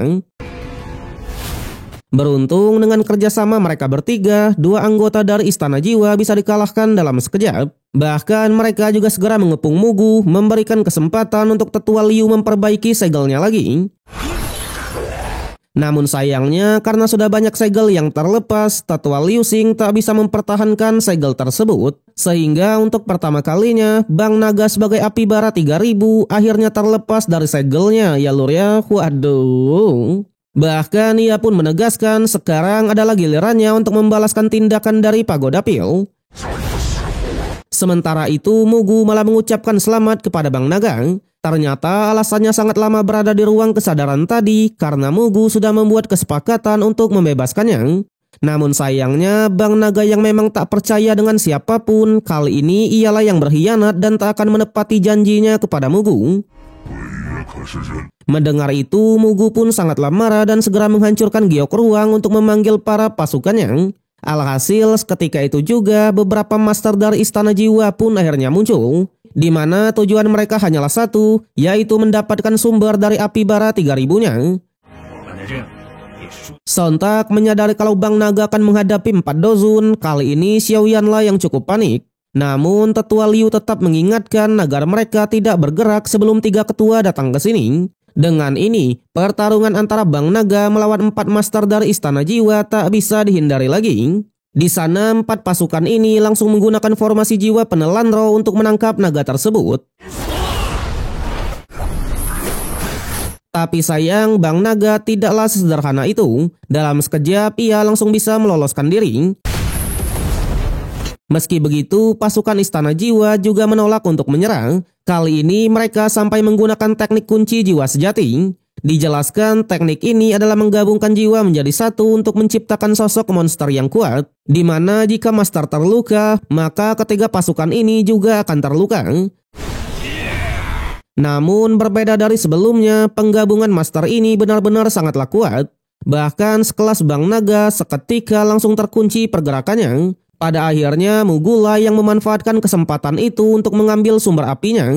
Beruntung dengan kerjasama mereka bertiga, 2 anggota dari Istana Jiwa bisa dikalahkan dalam sekejap. Bahkan mereka juga segera mengepung Mugu, memberikan kesempatan untuk Tetua Liu memperbaiki segelnya lagi. Namun sayangnya karena sudah banyak segel yang terlepas, Tetua Liu Xing tak bisa mempertahankan segel tersebut. Sehingga untuk pertama kalinya, Bang Naga sebagai api bara 3000 akhirnya terlepas dari segelnya. Ya lur ya, waduh. Bahkan ia pun menegaskan sekarang adalah gilirannya untuk membalaskan tindakan dari Pagoda Pil. Sementara itu Mugu malah mengucapkan selamat kepada Bang Naga. Ternyata alasannya sangat lama berada di ruang kesadaran tadi karena Mugu sudah membuat kesepakatan untuk membebaskannya. Namun sayangnya Bang Naga yang memang tak percaya dengan siapapun, kali ini ialah yang berkhianat dan tak akan menepati janjinya kepada Mugu. Mendengar itu, Mugu pun sangatlah marah dan segera menghancurkan giok ruang untuk memanggil para pasukannya. Alhasil, seketika itu juga beberapa master dari Istana Jiwa pun akhirnya muncul, di mana tujuan mereka hanyalah satu, yaitu mendapatkan sumber dari api bara 3000-nya. Sontak menyadari kalau Bang Naga akan menghadapi 4 dozun, kali ini Xiaoyan lah yang cukup panik. Namun Tetua Liu tetap mengingatkan agar mereka tidak bergerak sebelum 3 ketua datang ke sini. Dengan ini, pertarungan antara Bang Naga melawan 4 master dari Istana Jiwa tak bisa dihindari lagi. Di sana 4 pasukan ini langsung menggunakan formasi jiwa penelan roh untuk menangkap naga tersebut. Tapi sayang, Bang Naga tidaklah sesederhana itu. Dalam sekejap ia langsung bisa meloloskan diri. Meski begitu, pasukan Istana Jiwa juga menolak untuk menyerang. Kali ini mereka sampai menggunakan teknik kunci jiwa sejati. Dijelaskan teknik ini adalah menggabungkan jiwa menjadi satu untuk menciptakan sosok monster yang kuat, di mana jika master terluka, maka ketiga pasukan ini juga akan terluka. Namun berbeda dari sebelumnya, penggabungan master ini benar-benar sangatlah kuat. Bahkan sekelas Bang Naga seketika langsung terkunci pergerakannya. Pada akhirnya Mugula yang memanfaatkan kesempatan itu untuk mengambil sumber apinya.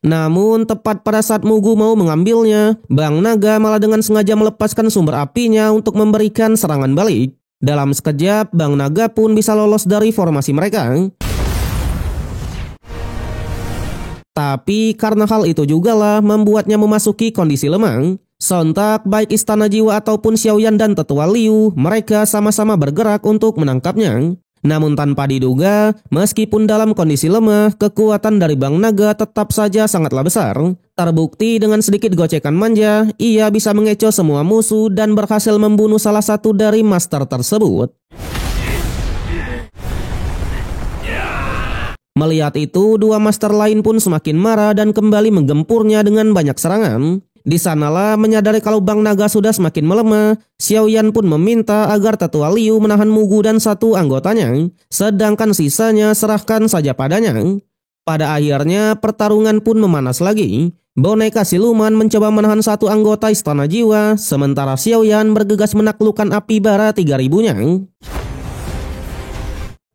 Namun tepat pada saat Mugu mau mengambilnya, Bang Naga malah dengan sengaja melepaskan sumber apinya untuk memberikan serangan balik. Dalam sekejap, Bang Naga pun bisa lolos dari formasi mereka. Tapi karena hal itu jugalah membuatnya memasuki kondisi lemah. Sontak baik Istana Jiwa ataupun Xiaoyan dan Tetua Liu, mereka sama-sama bergerak untuk menangkapnya. Namun tanpa diduga, meskipun dalam kondisi lemah, kekuatan dari Bang Naga tetap saja sangatlah besar. Terbukti dengan sedikit gocekan manja, ia bisa mengecoh semua musuh dan berhasil membunuh salah satu dari master tersebut. Melihat itu, 2 master lain pun semakin marah dan kembali menggempurnya dengan banyak serangan. Di sanalah menyadari kalau Bang Naga sudah semakin melemah, Xiaoyan pun meminta agar Tetua Liu menahan Mugu dan 1 anggotanya, sedangkan sisanya serahkan saja padanya. Pada akhirnya pertarungan pun memanas lagi. Boneka siluman mencoba menahan 1 anggota Istana Jiwa, sementara Xiaoyan bergegas menaklukkan api bara 3000-nya.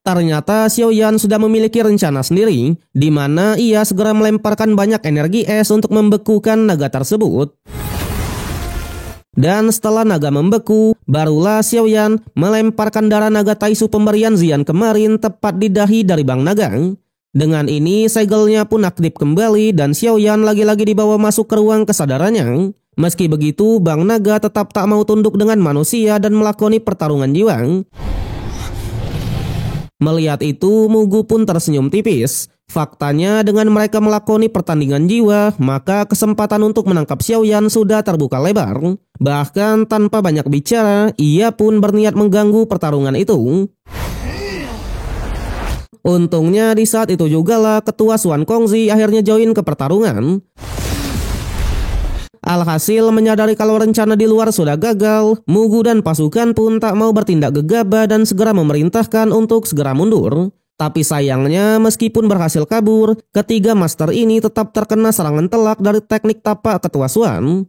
Ternyata Xiaoyan sudah memiliki rencana sendiri, di mana ia segera melemparkan banyak energi es untuk membekukan naga tersebut. Dan setelah naga membeku, barulah Xiaoyan melemparkan darah naga Taisu pemberian Zian kemarin tepat di dahi dari Bang Naga. Dengan ini segelnya pun aktif kembali dan Xiaoyan lagi-lagi dibawa masuk ke ruang kesadarannya. Meski begitu, Bang Naga tetap tak mau tunduk dengan manusia dan melakoni pertarungan jiwa. Melihat itu, Mugu pun tersenyum tipis. Faktanya dengan mereka melakoni pertandingan jiwa, maka kesempatan untuk menangkap Xiaoyan sudah terbuka lebar. Bahkan tanpa banyak bicara, ia pun berniat mengganggu pertarungan itu. Untungnya di saat itu jugalah Ketua Xuan Kongzi akhirnya join ke pertarungan. Alhasil menyadari kalau rencana di luar sudah gagal, Mugu dan pasukan pun tak mau bertindak gegabah dan segera memerintahkan untuk segera mundur. Tapi sayangnya meskipun berhasil kabur, ketiga master ini tetap terkena serangan telak dari teknik tapak Ketua Xuan.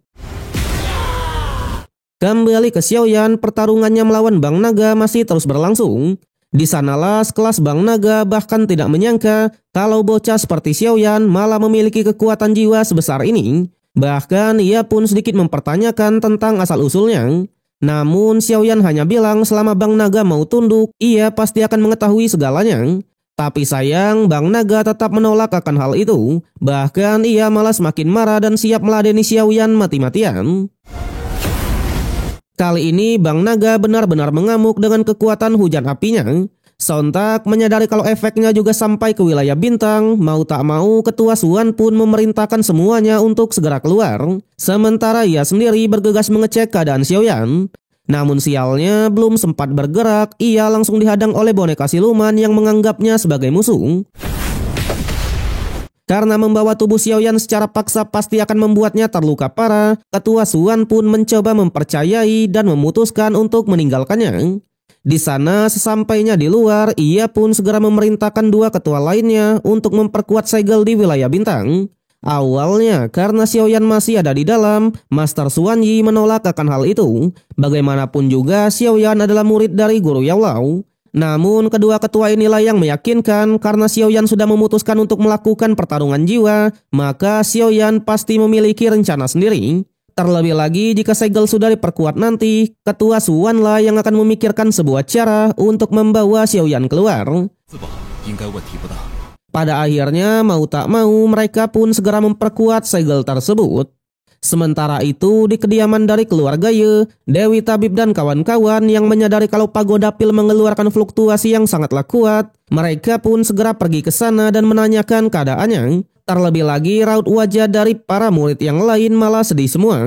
Kembali ke Xiaoyan, pertarungannya melawan Bang Naga masih terus berlangsung. Di sanalah sekelas Bang Naga bahkan tidak menyangka kalau bocah seperti Xiaoyan malah memiliki kekuatan jiwa sebesar ini. Bahkan ia pun sedikit mempertanyakan tentang asal-usulnya. Namun Xiaoyan hanya bilang selama Bang Naga mau tunduk, ia pasti akan mengetahui segalanya. Tapi sayang, Bang Naga tetap menolak akan hal itu. Bahkan ia malah semakin marah dan siap meladeni Xiaoyan mati-matian. Kali ini Bang Naga benar-benar mengamuk dengan kekuatan hujan apinya. Sontak menyadari kalau efeknya juga sampai ke wilayah bintang, mau tak mau Ketua Xuan pun memerintahkan semuanya untuk segera keluar. Sementara ia sendiri bergegas mengecek keadaan Xiaoyan. Namun sialnya belum sempat bergerak, ia langsung dihadang oleh boneka siluman yang menganggapnya sebagai musuh. Karena membawa tubuh Xiaoyan secara paksa pasti akan membuatnya terluka parah, Ketua Xuan pun mencoba mempercayai dan memutuskan untuk meninggalkannya. Di sana sesampainya di luar, ia pun segera memerintahkan 2 ketua lainnya untuk memperkuat segel di wilayah bintang. Awalnya karena Xiaoyan masih ada di dalam, Master Xuan Yi menolak akan hal itu. Bagaimanapun juga Xiaoyan adalah murid dari Guru Yao Lao. Namun kedua ketua inilah yang meyakinkan karena Xiaoyan sudah memutuskan untuk melakukan pertarungan jiwa, maka Xiaoyan pasti memiliki rencana sendiri. Terlebih lagi jika segel sudah diperkuat nanti, Ketua Xuan lah yang akan memikirkan sebuah cara untuk membawa Xiaoyan keluar. Pada akhirnya mau tak mau mereka pun segera memperkuat segel tersebut. Sementara itu di kediaman dari keluarga Ye, Dewi Tabib dan kawan-kawan yang menyadari kalau pagoda pil mengeluarkan fluktuasi yang sangatlah kuat, mereka pun segera pergi ke sana dan menanyakan keadaannya. Terlebih lagi raut wajah dari para murid yang lain malah sedih semua.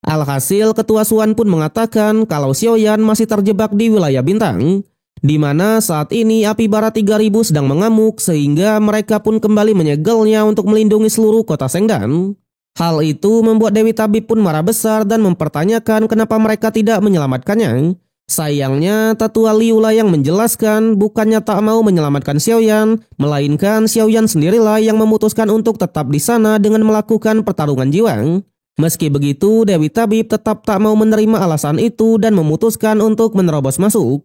Alhasil Ketua Suan pun mengatakan kalau Xiaoyan masih terjebak di wilayah bintang, di mana saat ini api bara 3000 sedang mengamuk sehingga mereka pun kembali menyegelnya untuk melindungi seluruh kota Sengdan. Hal itu membuat Dewi Tabib pun marah besar dan mempertanyakan kenapa mereka tidak menyelamatkannya. Sayangnya Tetua Liulah yang menjelaskan bukannya tak mau menyelamatkan Xiaoyan, melainkan Xiaoyan sendirilah yang memutuskan untuk tetap di sana dengan melakukan pertarungan jiwa. Meski begitu, Dewi Tabib tetap tak mau menerima alasan itu dan memutuskan untuk menerobos masuk.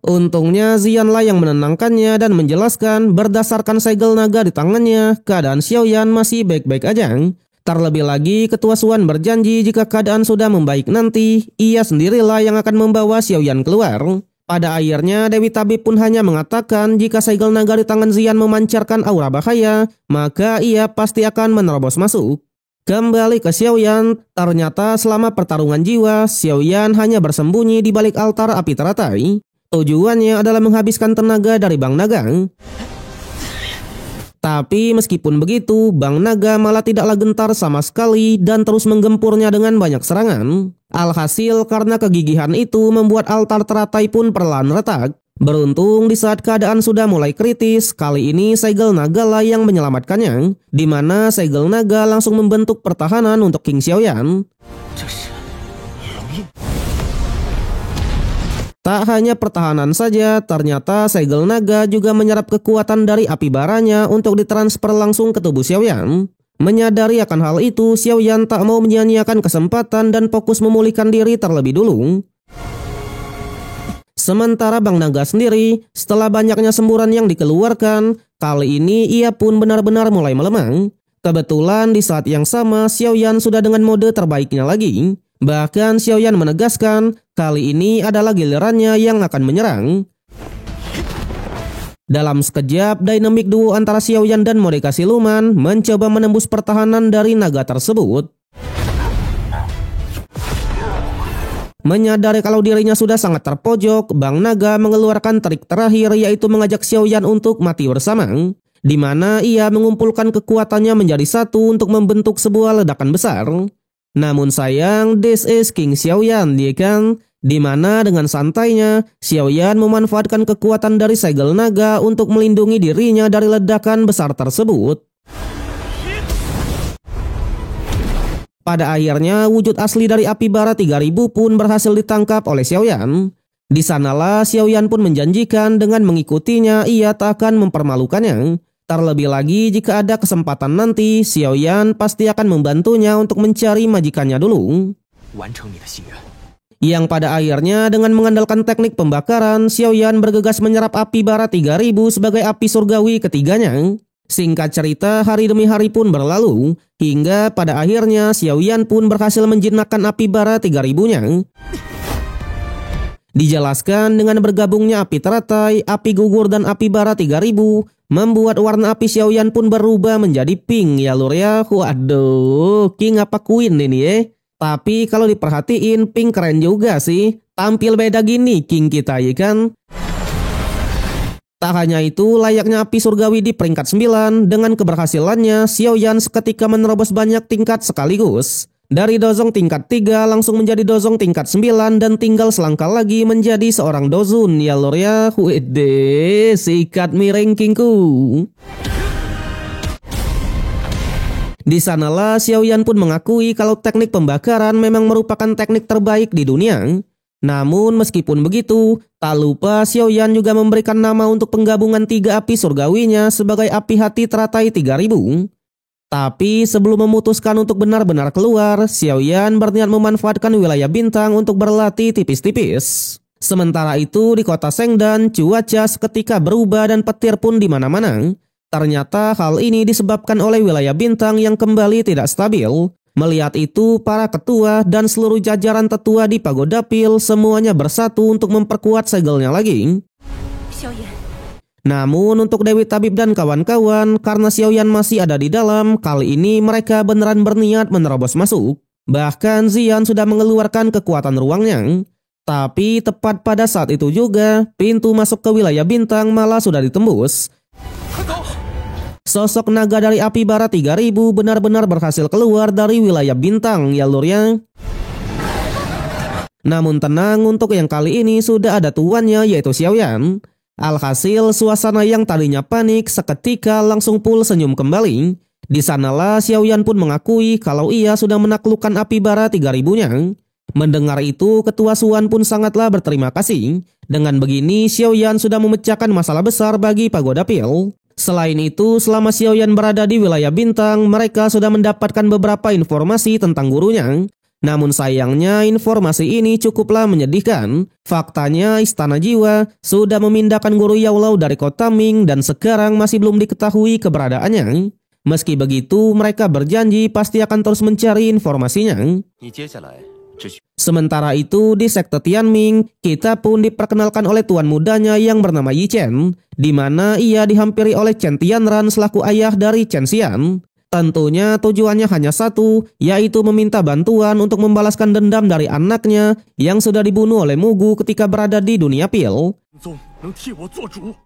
Untungnya Zianlah yang menenangkannya dan menjelaskan berdasarkan segel naga di tangannya, keadaan Xiaoyan masih baik-baik aja. Terlebih lagi, Ketua Suan berjanji jika keadaan sudah membaik nanti, ia sendirilah yang akan membawa Xiaoyan keluar. Pada akhirnya, Dewi Tabib pun hanya mengatakan jika segel naga di tangan Zian memancarkan aura bahaya, maka ia pasti akan menerobos masuk. Kembali ke Xiaoyan, ternyata selama pertarungan jiwa, Xiaoyan hanya bersembunyi di balik altar api teratai. Tujuannya adalah menghabiskan tenaga dari Bang Naga. Tapi meskipun begitu, Bang Naga malah tidaklah gentar sama sekali dan terus menggempurnya dengan banyak serangan. Alhasil karena kegigihan itu membuat altar teratai pun perlahan retak. Beruntung di saat keadaan sudah mulai kritis, kali ini segel naga lah yang menyelamatkannya, di mana segel naga langsung membentuk pertahanan untuk King Xiaoyan. Tak hanya pertahanan saja, ternyata segel naga juga menyerap kekuatan dari api baranya untuk ditransfer langsung ke tubuh Xiaoyan. Menyadari akan hal itu, Xiaoyan tak mau menyia-nyiakan kesempatan dan fokus memulihkan diri terlebih dulu. Sementara Bang Naga sendiri, setelah banyaknya semburan yang dikeluarkan, kali ini ia pun benar-benar mulai melemah. Kebetulan di saat yang sama, Xiaoyan sudah dengan mode terbaiknya lagi. Bahkan Xiaoyan menegaskan kali ini adalah gilirannya yang akan menyerang. Dalam sekejap, dinamik duo antara Xiaoyan dan Mordeka Siluman mencoba menembus pertahanan dari naga tersebut. Menyadari kalau dirinya sudah sangat terpojok, Bang Naga mengeluarkan trik terakhir yaitu mengajak Xiaoyan untuk mati bersama, di mana ia mengumpulkan kekuatannya menjadi satu untuk membentuk sebuah ledakan besar. Namun sayang, this is King Xiaoyan, dia kan? Dimana dengan santainya, Xiaoyan memanfaatkan kekuatan dari segel naga untuk melindungi dirinya dari ledakan besar tersebut. Pada akhirnya, wujud asli dari api bara 3000 pun berhasil ditangkap oleh Xiaoyan. Di sanalah Xiaoyan pun menjanjikan dengan mengikutinya ia tak akan mempermalukannya. Terlebih lagi jika ada kesempatan nanti, Xiaoyan pasti akan membantunya untuk mencari majikannya dulu. Yang pada akhirnya dengan mengandalkan teknik pembakaran, Xiaoyan bergegas menyerap api bara 3000 sebagai api surgawi ketiganya. Singkat cerita, hari demi hari pun berlalu, hingga pada akhirnya Xiaoyan pun berhasil menjinakkan api bara 3000-nya. Dijelaskan dengan bergabungnya api teratai, api gugur dan api bara 3000, membuat warna api Xiaoyan pun berubah menjadi pink ya lur ya. Waduh, king apa queen ini ya? Tapi kalau diperhatiin pink keren juga sih. Tampil beda gini king kita ya kan? Tak hanya itu, layaknya api surgawi di peringkat 9, dengan keberhasilannya Xiaoyan seketika menerobos banyak tingkat sekaligus. Dari dozong tingkat 3 langsung menjadi dozong tingkat 9 dan tinggal selangkah lagi menjadi seorang dozun ya lor ya. Wede, sikat miring kingku. Di sanalah Xiaoyan pun mengakui kalau teknik pembakaran memang merupakan teknik terbaik di dunia. Namun meskipun begitu, tak lupa Xiaoyan juga memberikan nama untuk penggabungan 3 api surgawinya sebagai api hati teratai 3000. Tapi sebelum memutuskan untuk benar-benar keluar, Xiaoyan berniat memanfaatkan wilayah bintang untuk berlatih tipis-tipis. Sementara itu di kota Sengdan, cuaca seketika berubah dan petir pun di mana-mana. Ternyata hal ini disebabkan oleh wilayah bintang yang kembali tidak stabil. Melihat itu, para ketua dan seluruh jajaran tetua di Pagoda Pil semuanya bersatu untuk memperkuat segelnya lagi. Namun untuk Dewi Tabib dan kawan-kawan, karena Xiaoyan masih ada di dalam, kali ini mereka beneran berniat menerobos masuk. Bahkan Xian sudah mengeluarkan kekuatan ruangnya. Tapi tepat pada saat itu juga, pintu masuk ke wilayah bintang malah sudah ditembus. Sosok naga dari api bara 3000 benar-benar berhasil keluar dari wilayah bintang ya lur ya. Namun tenang, untuk yang kali ini sudah ada tuannya yaitu Xiaoyan. Alhasil suasana yang tadinya panik seketika langsung full senyum kembali. Di sanalah Xiaoyan pun mengakui kalau ia sudah menaklukkan api bara 3000-nya. Mendengar itu, Ketua Suan pun sangatlah berterima kasih. Dengan begini, Xiaoyan sudah memecahkan masalah besar bagi Pagoda Pil. Selain itu, selama Xiaoyan berada di wilayah bintang, mereka sudah mendapatkan beberapa informasi tentang gurunya. Namun sayangnya informasi ini cukuplah menyedihkan. Faktanya Istana Jiwa sudah memindahkan guru Yaulau dari kota Ming dan sekarang masih belum diketahui keberadaannya. Meski begitu, mereka berjanji pasti akan terus mencari informasinya. Sementara itu di sekte Tianming, kita pun diperkenalkan oleh tuan mudanya yang bernama Yi Chen, di mana ia dihampiri oleh Chen Tianran selaku ayah dari Chen Xian. Tentunya tujuannya hanya satu, yaitu meminta bantuan untuk membalaskan dendam dari anaknya yang sudah dibunuh oleh Mugu ketika berada di dunia pil.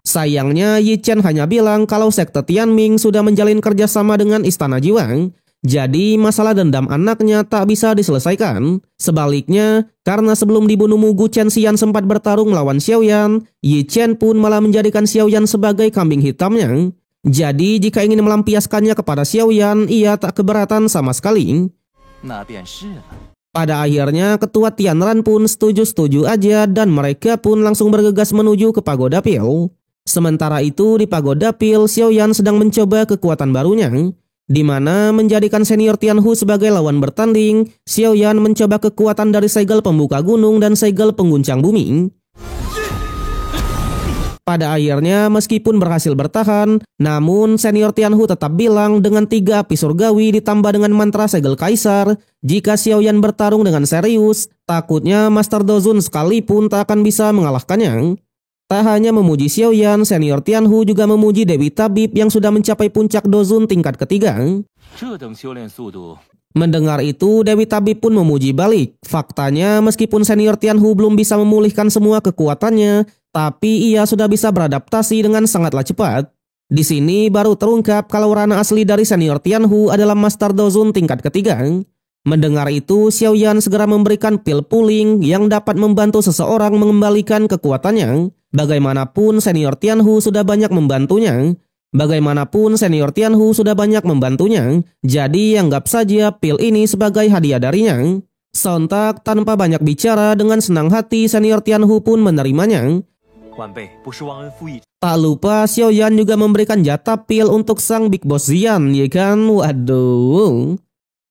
Sayangnya Yi Chen hanya bilang kalau sekte Tianming sudah menjalin kerjasama dengan Istana Jiwang. Jadi masalah dendam anaknya tak bisa diselesaikan. Sebaliknya, karena sebelum dibunuh Mugu Chen Xian sempat bertarung melawan Xiaoyan, Yi Chen pun malah menjadikan Xiaoyan sebagai kambing hitamnya. Jadi jika ingin melampiaskannya kepada Xiaoyan, ia tak keberatan sama sekali. Pada akhirnya Ketua Tianran pun setuju-setuju aja dan mereka pun langsung bergegas menuju ke Pagoda Pil. Sementara itu di Pagoda Pil, Xiaoyan sedang mencoba kekuatan barunya. Di mana menjadikan senior Tianhu sebagai lawan bertanding, Xiaoyan mencoba kekuatan dari segel pembuka gunung dan segel pengguncang bumi. Pada akhirnya meskipun berhasil bertahan, namun senior Tianhu tetap bilang dengan 3 api surgawi ditambah dengan mantra segel kaisar, jika Xiaoyan bertarung dengan serius, takutnya Master Dozun sekalipun tak akan bisa mengalahkannya. Tak hanya memuji Xiaoyan, senior Tianhu juga memuji Dewi Tabib yang sudah mencapai puncak Dozun tingkat ketiga. Mendengar itu, Dewi Tabib pun memuji balik. Faktanya, meskipun senior Tianhu belum bisa memulihkan semua kekuatannya, tapi ia sudah bisa beradaptasi dengan sangatlah cepat. Di sini baru terungkap kalau rana asli dari senior Tianhu adalah Master Dozun tingkat ketiga. Mendengar itu, Xiaoyan segera memberikan pil pooling yang dapat membantu seseorang mengembalikan kekuatannya. Bagaimanapun senior Tianhu sudah banyak membantunya. Jadi anggap saja pil ini sebagai hadiah darinya. Sontak tanpa banyak bicara, dengan senang hati senior Tianhu pun menerimanya. Tak lupa Xiaoyan juga memberikan jatah pil untuk sang Big Boss Xian, ya kan? Waduh.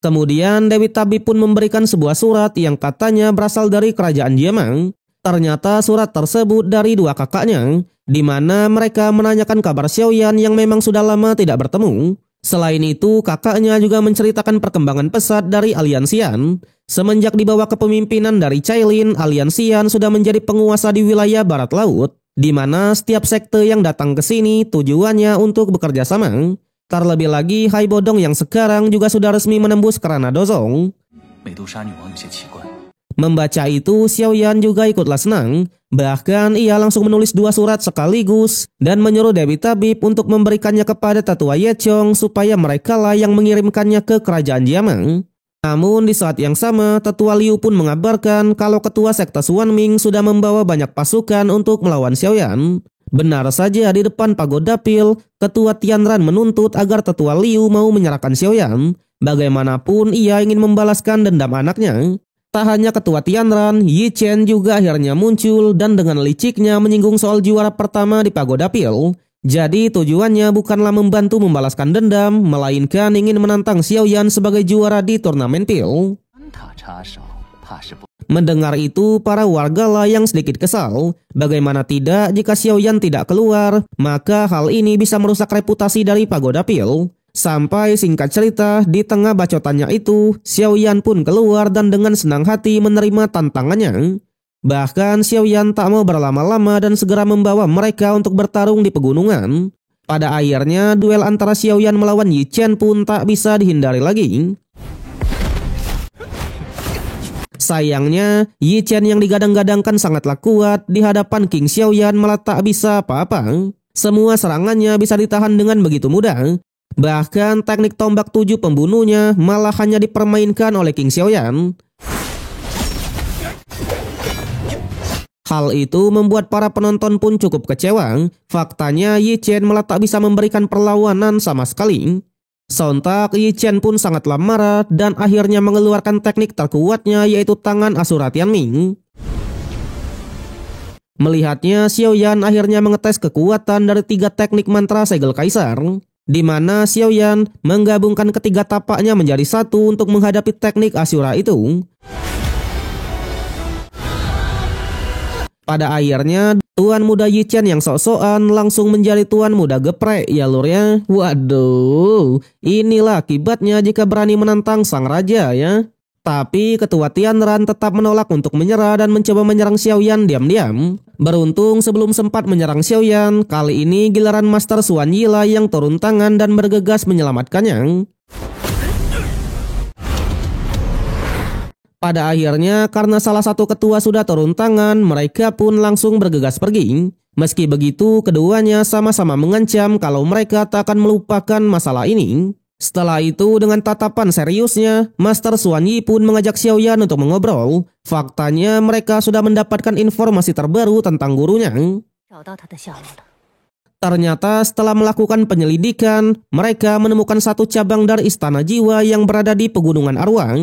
Kemudian Dewi Tabib pun memberikan sebuah surat yang katanya berasal dari kerajaan Jiamang. Ternyata surat tersebut dari 2 kakaknya, di mana mereka menanyakan kabar Xiaoyan yang memang sudah lama tidak bertemu. Selain itu, kakaknya juga menceritakan perkembangan pesat dari Aliansian. Semenjak di bawah kepemimpinan dari Cailin, Aliansian sudah menjadi penguasa di wilayah barat laut, di mana setiap sekte yang datang ke sini tujuannya untuk bekerja sama. Terlebih lagi, Hai Bodong yang sekarang juga sudah resmi menembus kerana Dozong. Membaca itu, Xiaoyan juga ikutlah senang. Bahkan ia langsung menulis 2 surat sekaligus dan menyuruh Dewi Tabib untuk memberikannya kepada Tetua Ye Chong supaya merekalah yang mengirimkannya ke kerajaan Jiamang. Namun di saat yang sama, Tetua Liu pun mengabarkan kalau ketua sekte Suanming sudah membawa banyak pasukan untuk melawan Xiaoyan. Benar saja di depan Pagoda Pil, Ketua Tianran menuntut agar Tetua Liu mau menyerahkan Xiaoyan. Bagaimanapun ia ingin membalaskan dendam anaknya. Tak hanya Ketua Tianran, Yi Chen juga akhirnya muncul dan dengan liciknya menyinggung soal juara pertama di Pagoda Pil. Jadi tujuannya bukanlah membantu membalaskan dendam, melainkan ingin menantang Xiaoyan sebagai juara di turnamen Pil. Mendengar itu, para wargalah yang sedikit kesal. Bagaimana tidak jika Xiaoyan tidak keluar, maka hal ini bisa merusak reputasi dari Pagoda Pil. Sampai singkat cerita, di tengah bacotannya itu, Xiaoyan pun keluar dan dengan senang hati menerima tantangannya. Bahkan Xiao Yan tak mau berlama-lama dan segera membawa mereka untuk bertarung di pegunungan. Pada akhirnya duel antara Xiao Yan melawan Yi Chen pun tak bisa dihindari lagi. Sayangnya, Yi Chen yang digadang-gadangkan sangatlah kuat di hadapan King Xiao Yan malah tak bisa apa-apa. Semua serangannya bisa ditahan dengan begitu mudah. Bahkan teknik tombak 7 pembunuhnya malah hanya dipermainkan oleh King Xiao Yan. Hal itu membuat para penonton pun cukup kecewa. Faktanya Yi Chen malah tak bisa memberikan perlawanan sama sekali. Sontak Yi Chen pun sangatlah marah dan akhirnya mengeluarkan teknik terkuatnya yaitu tangan Asura Tianming. Melihatnya, Xiao Yan akhirnya mengetes kekuatan dari 3 teknik mantra segel kaisar, di mana Xiao Yan menggabungkan ketiga tapaknya menjadi satu untuk menghadapi teknik Asura itu. Pada akhirnya, tuan muda Yi Chen yang sok-sokan langsung menjadi tuan muda geprek ya lur ya. Waduh, inilah akibatnya jika berani menantang sang raja ya. Tapi ketua Tianran tetap menolak untuk menyerah dan mencoba menyerang Xiao Yan diam-diam. Beruntung sebelum sempat menyerang Xiao Yan, kali ini giliran Master Xuan Yila yang turun tangan dan bergegas menyelamatkannya. Pada akhirnya, karena salah satu ketua sudah turun tangan, mereka pun langsung bergegas pergi. Meski begitu, keduanya sama-sama mengancam kalau mereka tak akan melupakan masalah ini. Setelah itu, dengan tatapan seriusnya, Master Xuan Yi pun mengajak Xiao Yan untuk mengobrol. Faktanya, mereka sudah mendapatkan informasi terbaru tentang gurunya. Ternyata setelah melakukan penyelidikan, mereka menemukan satu cabang dari Istana Jiwa yang berada di Pegunungan Arwah,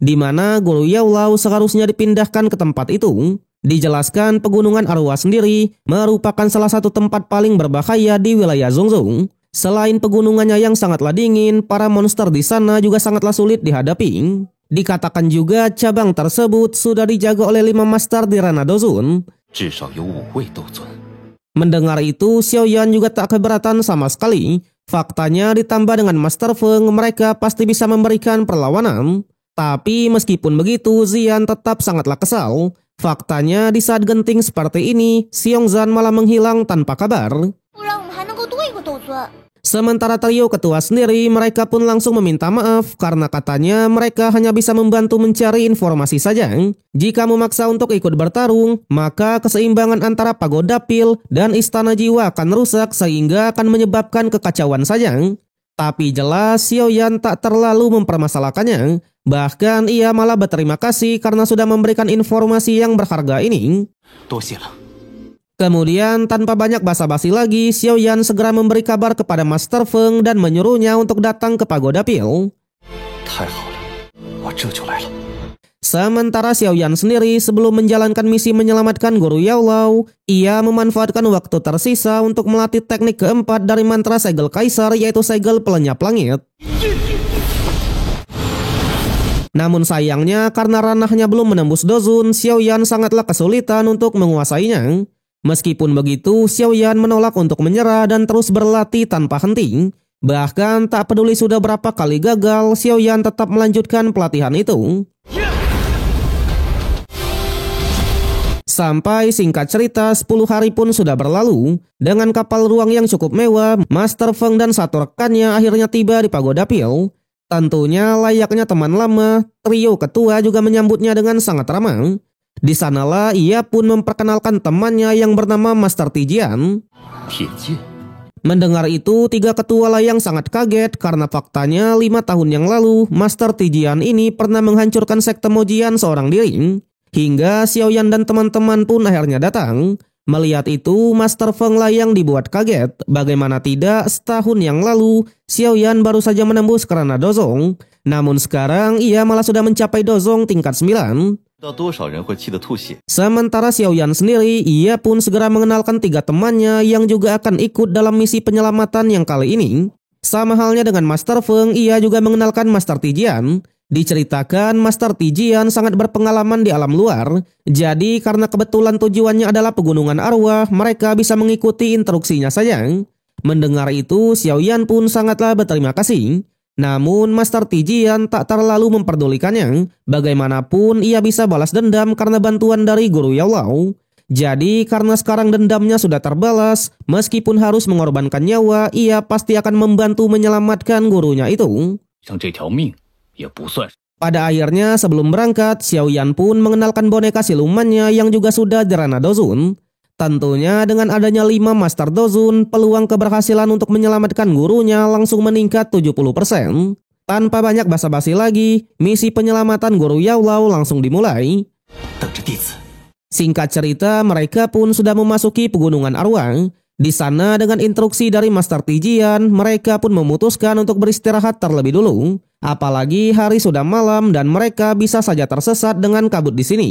di mana Guru Yao Lao seharusnya dipindahkan ke tempat itu. Dijelaskan Pegunungan Arwah sendiri merupakan salah satu tempat paling berbahaya di wilayah Zhongzhou. Selain pegunungannya yang sangatlah dingin, para monster di sana juga sangatlah sulit dihadapi. Dikatakan juga cabang tersebut sudah dijaga oleh 5 master di ranah Dozun. Mendengar itu, Xiao Yan juga tak keberatan sama sekali. Faktanya ditambah dengan Master Feng, mereka pasti bisa memberikan perlawanan. Tapi meskipun begitu, Zian tetap sangatlah kesal. Faktanya di saat genting seperti ini, Xiongzhan malah menghilang tanpa kabar. Sementara trio ketua sendiri, mereka pun langsung meminta maaf karena katanya mereka hanya bisa membantu mencari informasi saja. Jika memaksa untuk ikut bertarung, maka keseimbangan antara Pagoda Pil dan Istana Jiwa akan rusak sehingga akan menyebabkan kekacauan saja. Tapi jelas Xiao Yan tak terlalu mempermasalahkannya. Bahkan ia malah berterima kasih karena sudah memberikan informasi yang berharga ini. Kemudian tanpa banyak basa-basi lagi, Xiao Yan segera memberi kabar kepada Master Feng dan menyuruhnya untuk datang ke Pagoda Pil. Sementara Xiao Yan sendiri sebelum menjalankan misi menyelamatkan Guru Yao Lao, ia memanfaatkan waktu tersisa untuk melatih teknik keempat dari mantra segel kaisar yaitu segel pelenyap langit. Namun sayangnya karena ranahnya belum menembus Dozun, Xiao Yan sangatlah kesulitan untuk menguasainya. Meskipun begitu, Xiao Yan menolak untuk menyerah dan terus berlatih tanpa henti. Bahkan tak peduli sudah berapa kali gagal, Xiao Yan tetap melanjutkan pelatihan itu. Sampai singkat cerita 10 hari pun sudah berlalu. Dengan kapal ruang yang cukup mewah, Master Feng dan satu rekannya akhirnya tiba di Pagoda Pil. Tentunya layaknya teman lama, trio ketua juga menyambutnya dengan sangat ramah. Di sanalah ia pun memperkenalkan temannya yang bernama Master Tijian. Mendengar itu, 3 ketua lah yang sangat kaget karena faktanya 5 tahun yang lalu Master Tijian ini pernah menghancurkan sekte Mojian seorang diri. Hingga Xiao Yan dan teman-teman pun akhirnya datang. Melihat itu, Master Feng lah yang dibuat kaget. Bagaimana tidak, setahun yang lalu Xiao Yan baru saja menembus ke ranah Dozong. Namun sekarang ia malah sudah mencapai Dozong tingkat 9. Sementara Xiao Yan sendiri, ia pun segera mengenalkan 3 temannya yang juga akan ikut dalam misi penyelamatan yang kali ini. Sama halnya dengan Master Feng, ia juga mengenalkan Master Tijian. Diceritakan Master Tijian sangat berpengalaman di alam luar. Jadi karena kebetulan tujuannya adalah Pegunungan Arwah, mereka bisa mengikuti instruksinya saja. Mendengar itu, Xiao Yan pun sangatlah berterima kasih. Namun Master Tijian tak terlalu memperdulikannya. Bagaimanapun ia bisa balas dendam karena bantuan dari guru Yao. Jadi karena sekarang dendamnya sudah terbalas, meskipun harus mengorbankan nyawa, ia pasti akan membantu menyelamatkan gurunya itu. Pada akhirnya sebelum berangkat, Xiaoyan pun mengenalkan boneka silumannya yang juga sudah Derana Dozun. Tentunya dengan adanya 5 Master Dozun, peluang keberhasilan untuk menyelamatkan gurunya langsung meningkat 70%. Tanpa banyak basa-basi lagi, misi penyelamatan guru Yao Lao langsung dimulai. Singkat cerita, mereka pun sudah memasuki pegunungan arwah. Di sana dengan instruksi dari Master Tijian, mereka pun memutuskan untuk beristirahat terlebih dulu. Apalagi hari sudah malam dan mereka bisa saja tersesat dengan kabut di sini.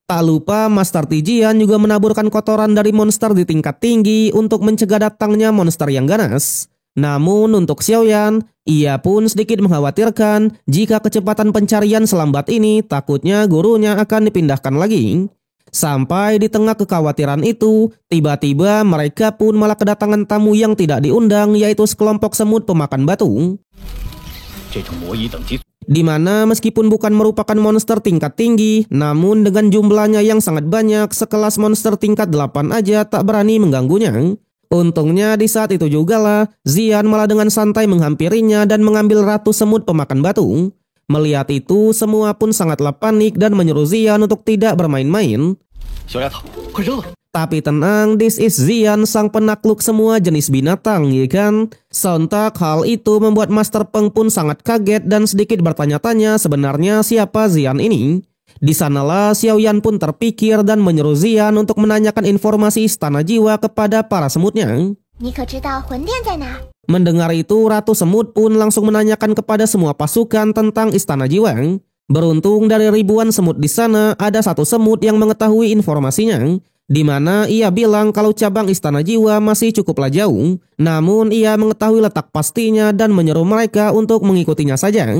Tak lupa Master Tijian juga menaburkan kotoran dari monster di tingkat tinggi untuk mencegah datangnya monster yang ganas. Namun untuk Xiaoyan, ia pun sedikit mengkhawatirkan jika kecepatan pencarian selambat ini takutnya gurunya akan dipindahkan lagi. Sampai di tengah kekhawatiran itu, tiba-tiba mereka pun malah kedatangan tamu yang tidak diundang, yaitu sekelompok semut pemakan batu. Di mana meskipun bukan merupakan monster tingkat tinggi, namun dengan jumlahnya yang sangat banyak, sekelas monster tingkat 8 aja tak berani mengganggunya. Untungnya di saat itu juga lah, Xian malah dengan santai menghampirinya dan mengambil ratu semut pemakan batu. Melihat itu, semua pun sangatlah panik dan menyuruh Xian untuk tidak bermain-main. Tapi tenang, this is Xian, sang penakluk semua jenis binatang, ya kan? Sontak hal itu membuat Master Peng pun sangat kaget dan sedikit bertanya-tanya sebenarnya siapa Xian ini. Di sanalah Xiaoyan pun terpikir dan menyuruh Xian untuk menanyakan informasi istana jiwa kepada para semutnya. Mendengar itu, Ratu Semut pun langsung menanyakan kepada semua pasukan tentang istana jiwa. Beruntung dari ribuan semut di sana, ada satu semut yang mengetahui informasinya, di mana ia bilang kalau cabang istana jiwa masih cukuplah jauh, namun ia mengetahui letak pastinya dan menyuruh mereka untuk mengikutinya saja.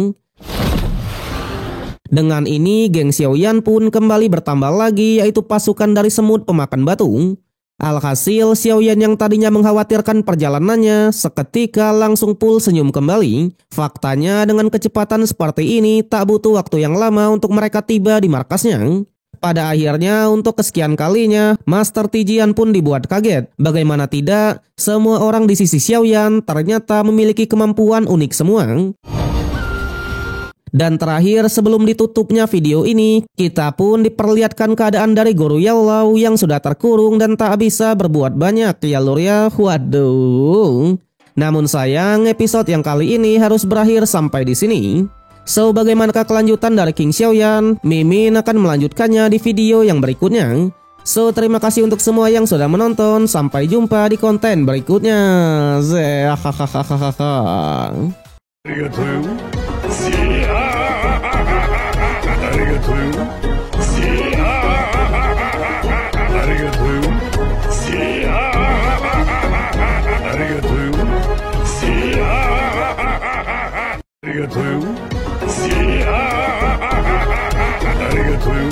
Dengan ini, geng Xiaoyan pun kembali bertambah lagi, yaitu pasukan dari semut pemakan batu. Alhasil, Xiaoyan yang tadinya mengkhawatirkan perjalanannya, seketika langsung full senyum kembali. Faktanya dengan kecepatan seperti ini, tak butuh waktu yang lama untuk mereka tiba di markasnya. Pada akhirnya, untuk kesekian kalinya, Master Tijian pun dibuat kaget. Bagaimana tidak, semua orang di sisi Xiaoyan ternyata memiliki kemampuan unik semua. Dan terakhir, sebelum ditutupnya video ini, kita pun diperlihatkan keadaan dari guru Yao Lao yang sudah terkurung dan tak bisa berbuat banyak ya lur ya. Waduh. Namun sayang, episode yang kali ini harus berakhir sampai di sini. So, bagaimanakah kelanjutan dari King Xiaoyan? Mimin akan melanjutkannya di video yang berikutnya. So, terima kasih untuk semua yang sudah menonton. Sampai jumpa di konten berikutnya.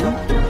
Arigatou.